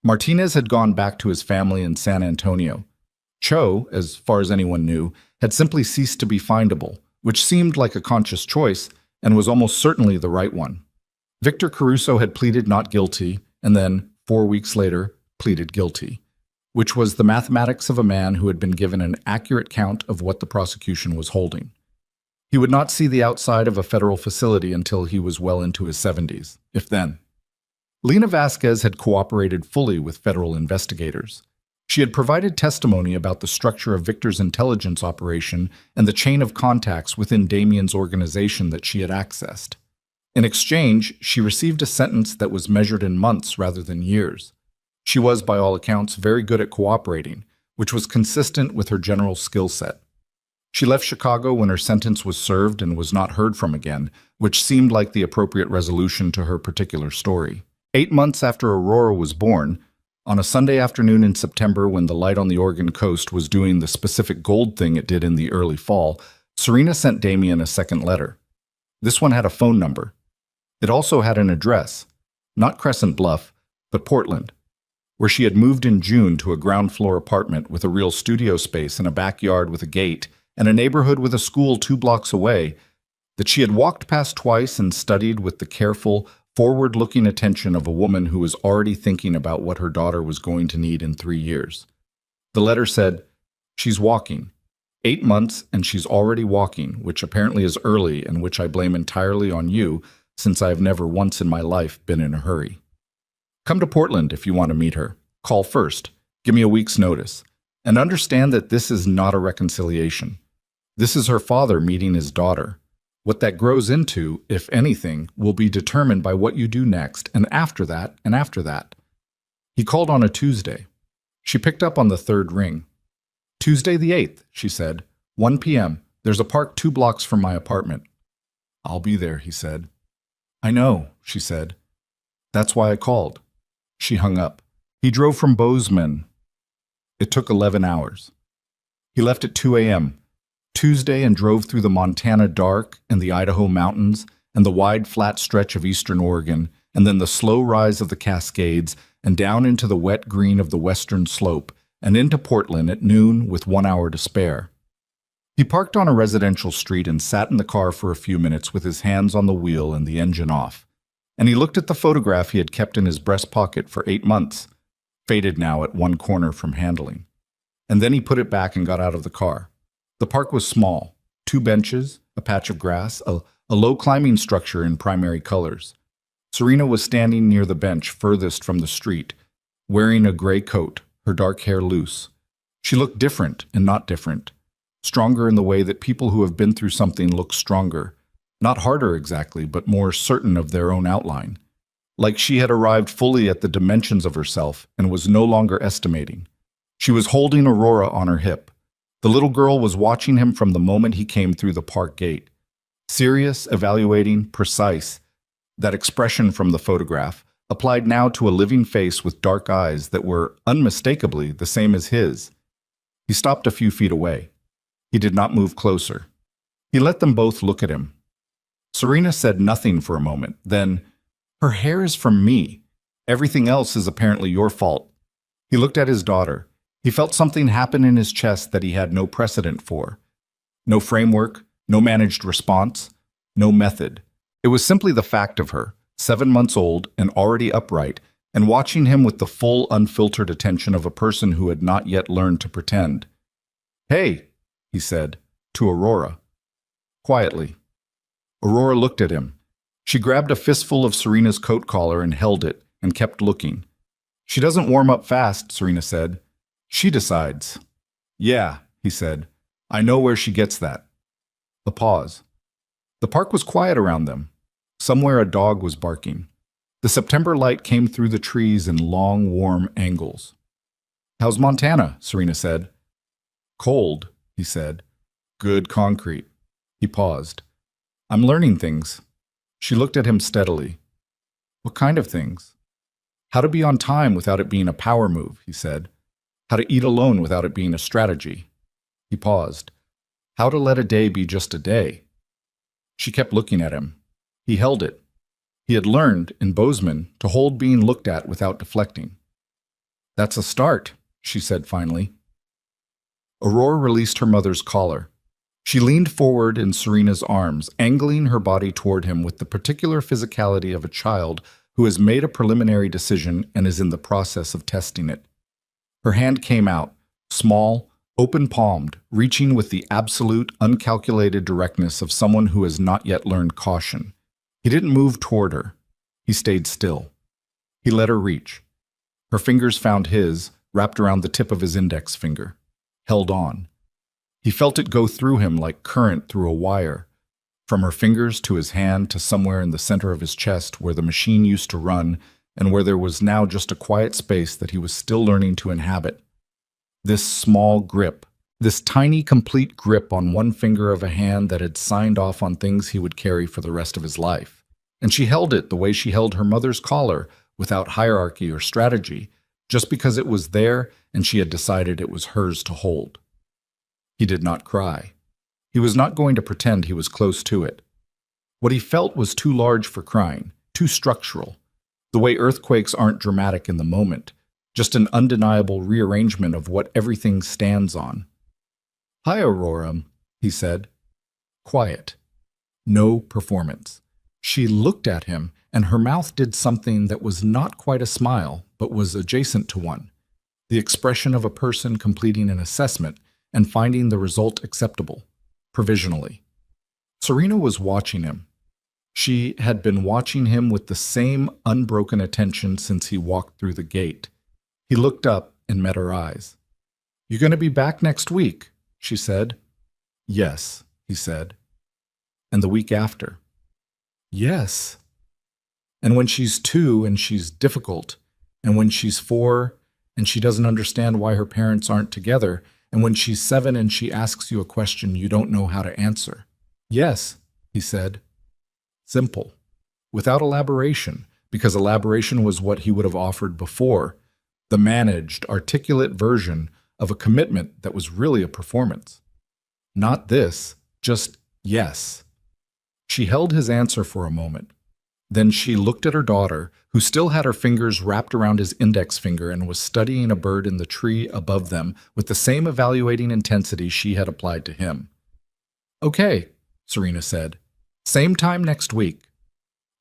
Speaker 2: Martinez had gone back to his family in San Antonio. Cho, as far as anyone knew, had simply ceased to be findable, which seemed like a conscious choice and was almost certainly the right one. Victor Caruso had pleaded not guilty, and then, 4 weeks later, pleaded guilty, which was the mathematics of a man who had been given an accurate count of what the prosecution was holding. He would not see the outside of a federal facility until he was well into his 70s, if then. Lena Vasquez had cooperated fully with federal investigators. She had provided testimony about the structure of Victor's intelligence operation and the chain of contacts within Damien's organization that she had accessed. In exchange, she received a sentence that was measured in months rather than years. She was, by all accounts, very good at cooperating, which was consistent with her general skill set. She left Chicago when her sentence was served and was not heard from again, which seemed like the appropriate resolution to her particular story. 8 months after Aurora was born,
Speaker 1: On a Sunday afternoon in September, when the light on the Oregon coast was doing the specific gold thing it did in the early fall, Serena sent Damien a second letter. This one had a phone number. It also had an address, not Crescent Bluff, but Portland, where she had moved in June to a ground-floor apartment with a real studio space and a backyard with a gate and a neighborhood with a school 2 blocks away that she had walked past twice and studied with the careful, forward-looking attention of a woman who was already thinking about what her daughter was going to need in 3 years. The letter said, "She's walking. 8 months and she's already walking, which apparently is early and which I blame entirely on you, since I have never once in my life been in a hurry. Come to Portland if you want to meet her. Call first. Give me a week's notice. And understand that this is not a reconciliation. This is her father meeting his daughter. What that grows into, if anything, will be determined by what you do next, and after that, and after that." He called on a Tuesday. She picked up on the third ring. "Tuesday the 8th, she said. 1 p.m. There's a park 2 blocks from my apartment." "I'll be there," he said. "I know," she said. "That's why I called." She hung up. He drove from Bozeman. It took 11 hours. He left at 2 a.m. Tuesday and drove through the Montana dark and the Idaho mountains and the wide flat stretch of eastern Oregon and then the slow rise of the Cascades and down into the wet green of the western slope and into Portland at noon with 1 hour to spare. He parked on a residential street and sat in the car for a few minutes with his hands on the wheel and the engine off. And he looked at the photograph he had kept in his breast pocket for 8 months, faded now at one corner from handling. And then he put it back and got out of the car. The park was small, 2 benches, a patch of grass, a low climbing structure in primary colors. Serena was standing near the bench furthest from the street, wearing a gray coat, her dark hair loose. She looked different and not different, stronger in the way that people who have been through something look stronger, not harder exactly, but more certain of their own outline, like she had arrived fully at the dimensions of herself and was no longer estimating. She was holding Aurora on her hip. The little girl was watching him from the moment he came through the park gate. Serious, evaluating, precise. That expression from the photograph, applied now to a living face with dark eyes that were unmistakably the same as his. He stopped a few feet away. He did not move closer. He let them both look at him. Serena said nothing for a moment. Then, "Her hair is from me. Everything else is apparently your fault." He looked at his daughter. He felt something happen in his chest that he had no precedent for. No framework, no managed response, no method. It was simply the fact of her, 7 months old and already upright, and watching him with the full, unfiltered attention of a person who had not yet learned to pretend. "Hey," he said, to Aurora. Quietly. Aurora looked at him. She grabbed a fistful of Serena's coat collar and held it, and kept looking. "She doesn't warm up fast," Serena said. "She decides." "Yeah," he said. "I know where she gets that." A pause. The park was quiet around them. Somewhere a dog was barking. The September light came through the trees in long, warm angles. "How's Montana?" Serena said. "Cold," he said. "Good concrete." He paused. "I'm learning things." She looked at him steadily. "What kind of things?" "How to be on time without it being a power move," he said. "How to eat alone without it being a strategy." He paused. "How to let a day be just a day." She kept looking at him. He held it. He had learned, in Bozeman, to hold being looked at without deflecting. "That's a start," she said finally. Aurora released her mother's collar. She leaned forward in Serena's arms, angling her body toward him with the particular physicality of a child who has made a preliminary decision and is in the process of testing it. Her hand came out, small, open-palmed, reaching with the absolute, uncalculated directness of someone who has not yet learned caution. He didn't move toward her. He stayed still. He let her reach. Her fingers found his, wrapped around the tip of his index finger. Held on. He felt it go through him like current through a wire, from her fingers to his hand to somewhere in the center of his chest where the machine used to run and where there was now just a quiet space that he was still learning to inhabit. This small grip, this tiny, complete grip on one finger of a hand that had signed off on things he would carry for the rest of his life. And she held it the way she held her mother's collar, without hierarchy or strategy,
Speaker 2: just because it was there and she had decided it was hers to hold. He did not cry. He was not going to pretend he was close to it. What he felt was too large for crying, too structural. The way earthquakes aren't dramatic in the moment, just an undeniable rearrangement of what everything stands on. "Hi, Aurora," he said. Quiet. No performance. She looked at him, and her mouth did something that was not quite a smile, but was adjacent to one. The expression of a person completing an assessment and finding the result acceptable, provisionally. Serena was watching him. She had been watching him with the same unbroken attention since he walked through the gate. He looked up and met her eyes. "You going to be back next week?" she said. "Yes," he said. "And the week after?" "Yes." "And when she's 2 and she's difficult, and when she's 4 and she doesn't understand why her parents aren't together, and when she's 7 and she asks you a question you don't know how to answer?" "Yes," he said. Simple, without elaboration, because elaboration was what he would have offered before, the managed, articulate version of a commitment that was really a performance. Not this, just yes. She held his answer for a moment. Then she looked at her daughter, who still had her fingers wrapped around his index finger and was studying a bird in the tree above them with the same evaluating intensity she had applied to him. "Okay," Serena said. "Same time next week."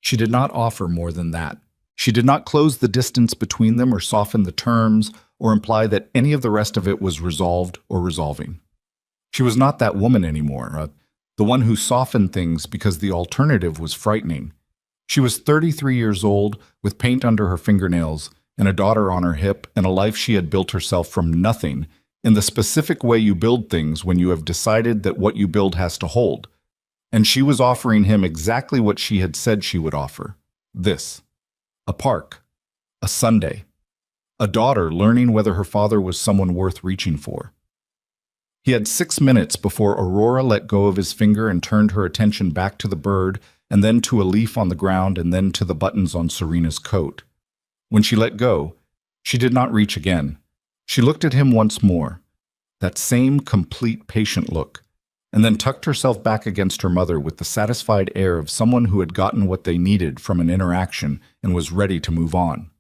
Speaker 2: She did not offer more than that. She did not close the distance between them or soften the terms or imply that any of the rest of it was resolved or resolving. She was not that woman anymore, the one who softened things because the alternative was frightening. She was 33 years old, with paint under her fingernails, and a daughter on her hip, and a life she had built herself from nothing, in the specific way you build things when you have decided that what you build has to hold. And she was offering him exactly what she had said she would offer. This. A park. A Sunday. A daughter learning whether her father was someone worth reaching for. He had 6 minutes before Aurora let go of his finger and turned her attention back to the bird, and then to a leaf on the ground, and then to the buttons on Serena's coat. When she let go, she did not reach again. She looked at him once more, that same complete patient look, and then tucked herself back against her mother with the satisfied air of someone who had gotten what they needed from an interaction and was ready to move on.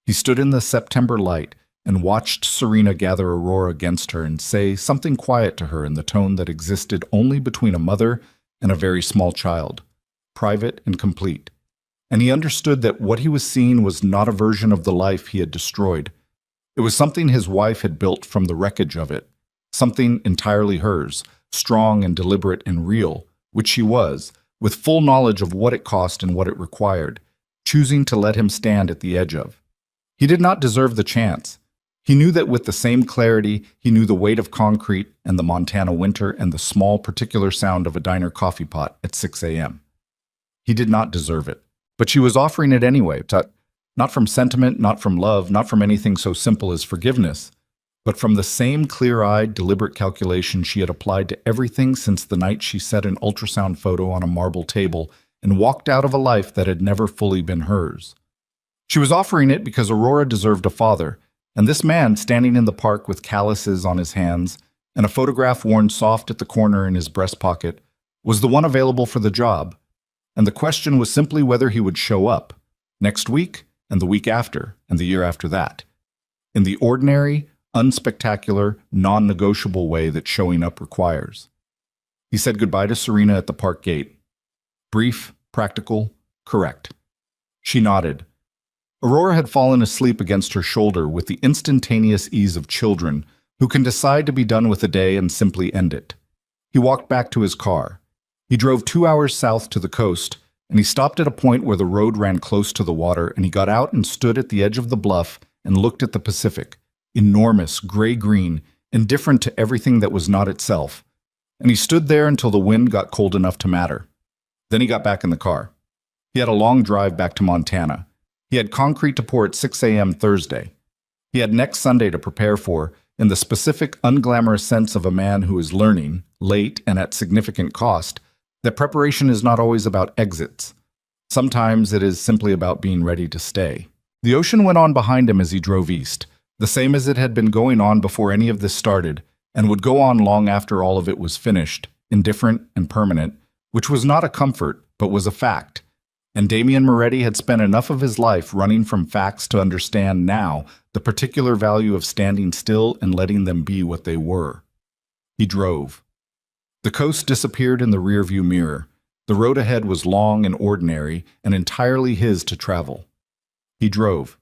Speaker 2: He stood in the September light and watched Serena gather Aurora against her and say something quiet to her in the tone that existed only between a mother and a very small child, private and complete. And he understood that what he was seeing was not a version of the life he had destroyed. It was something his wife had built from the wreckage of it, something entirely hers, strong and deliberate and real, which she was, with full knowledge of what it cost and what it required, choosing to let him stand at the edge of. He did not deserve the chance. He knew that with the same clarity, he knew the weight of concrete and the Montana winter and the small particular sound of a diner coffee pot at 6 a.m. He did not deserve it, but she was offering it anyway, not from sentiment, not from love, not from anything so simple as forgiveness, but from the same clear-eyed, deliberate calculation she had applied to everything since the night she set an ultrasound photo on a marble table and walked out of a life that had never fully been hers. She was offering it because Aurora deserved a father, and this man standing in the park with calluses on his hands and a photograph worn soft at the corner in his breast pocket was the one available for the job, and the question was simply whether he would show up, next week and the week after and the year after that, in the ordinary, unspectacular, non-negotiable way that showing up requires. He said goodbye to Serena at the park gate. Brief, practical, correct. She nodded. Aurora had fallen asleep against her shoulder with the instantaneous ease of children who can decide to be done with a day and simply end it. He walked back to his car. He drove 2 hours south to the coast, and he stopped at a point where the road ran close to the water, and he got out and stood at the edge of the bluff and looked at the Pacific, enormous, gray-green, indifferent to everything that was not itself. And he stood there until the wind got cold enough to matter. Then he got back in the car. He had a long drive back to Montana. He had concrete to pour at 6 a.m. Thursday. He had next Sunday to prepare for, in the specific, unglamorous sense of a man who is learning, late and at significant cost, that preparation is not always about exits. Sometimes it is simply about being ready to stay.
Speaker 1: The ocean went on behind him as he drove east, the same as it had been going on before any of this started, and would go on long after all of it was finished, indifferent and permanent, which was not a comfort, but was a fact. And Damien Moretti had spent enough of his life running from facts to understand now the particular value of standing still and letting them be what they were. He drove. The coast disappeared in the rearview mirror. The road ahead was long and ordinary and entirely his to travel. He drove.